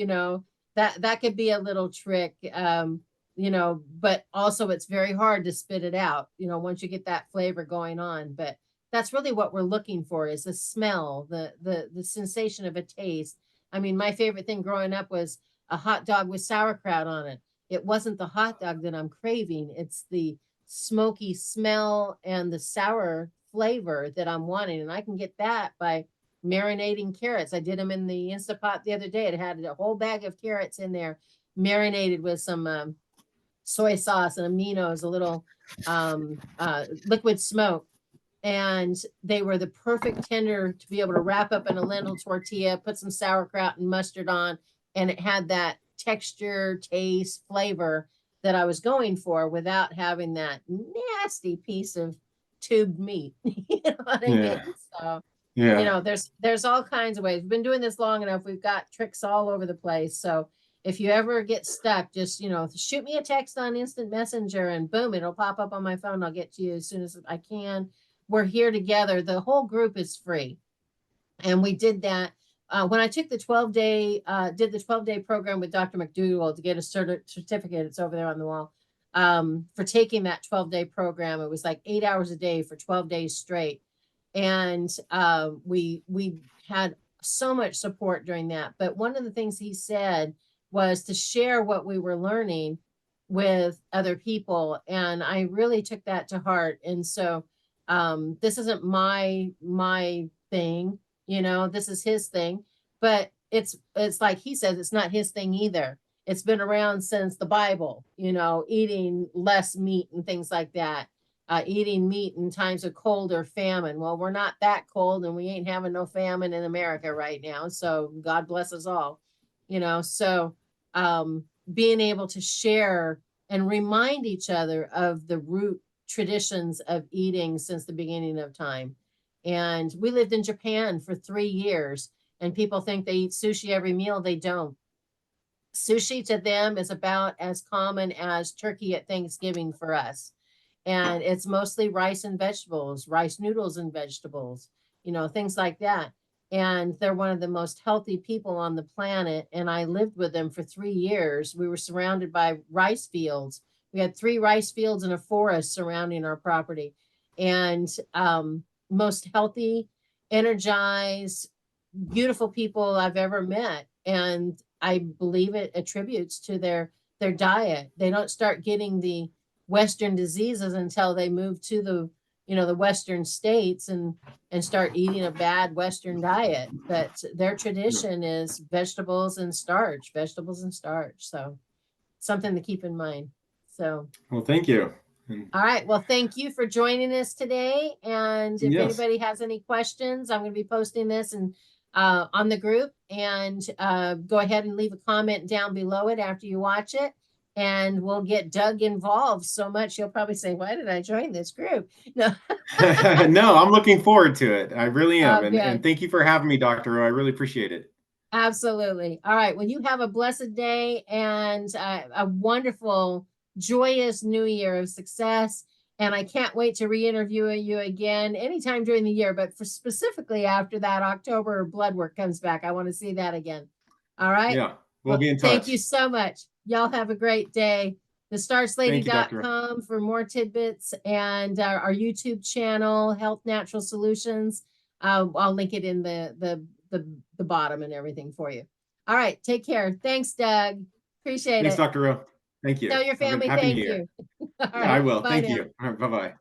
that could be a little trick. But also it's very hard to spit it out, once you get that flavor going on. But that's really what we're looking for, is the smell, the sensation of a taste. I mean, my favorite thing growing up was a hot dog with sauerkraut on it. It wasn't the hot dog that I'm craving. It's the smoky smell and the sour flavor that I'm wanting. And I can get that by marinating carrots. I did them in the Instapot the other day. It had a whole bag of carrots in there, marinated with some soy sauce and aminos, a little liquid smoke. And they were the perfect tender to be able to wrap up in a lentil tortilla, put some sauerkraut and mustard on, and it had that texture, taste, flavor that I was going for without having that nasty piece of tubed meat. You know what I Yeah. mean? So, Yeah. there's all kinds of ways. We've been doing this long enough. We've got tricks all over the place. So if you ever get stuck, just, shoot me a text on Instant Messenger and boom, it'll pop up on my phone. I'll get to you as soon as I can. We're here together. The whole group is free. And we did that when I took the 12-day, did the 12-day program with Dr. McDougall to get a certificate. It's over there on the wall. For taking that 12-day program. It was like 8 hours a day for 12 days straight. And we had so much support during that. But one of the things he said was to share what we were learning with other people. And I really took that to heart. And so this isn't my thing, this is his thing. But it's like he says, it's not his thing either. It's been around since the Bible, eating less meat and things like that. Eating meat in times of cold or famine. Well, we're not that cold and we ain't having no famine in America right now. So God bless us all, so being able to share and remind each other of the root traditions of eating since the beginning of time. And we lived in Japan for 3 years, and people think they eat sushi every meal. They don't. Sushi to them is about as common as turkey at Thanksgiving for us. And it's mostly rice and vegetables, rice noodles and vegetables, things like that. And they're one of the most healthy people on the planet. And I lived with them for 3 years. We were surrounded by rice fields. We had 3 rice fields and a forest surrounding our property. And most healthy, energized, beautiful people I've ever met. And I believe it attributes to their diet. They don't start getting the Western diseases until they move to the Western states and start eating a bad Western diet. But their tradition is vegetables and starch. So something to keep in mind. So, well, thank you. All right. Well, thank you for joining us today. And if Yes. anybody has any questions, I'm going to be posting this and on the group, and go ahead and leave a comment down below it after you watch it. And we'll get Doug involved so much he'll probably say, "Why did I join this group?" No. No, I'm looking forward to it. I really am. Oh, And thank you for having me, Dr. Roe. I really appreciate it. Absolutely. All right. Well, you have a blessed day and a wonderful, joyous new year of success. And I can't wait to re-interview you again anytime during the year, but for specifically after that October blood work comes back. I want to see that again. All right. Yeah, we'll be in touch. Thank you so much. Y'all have a great day. TheStarchLady.com for more tidbits, and our YouTube channel, Health Natural Solutions. I'll link it in the bottom and everything for you. All right. Take care. Thanks, Doug. Appreciate it. Thanks, Dr. Roe. Thank you. Tell your family Happy thank New Year. you. All right. Yeah, I will. Bye Thank now. you. All right, bye-bye.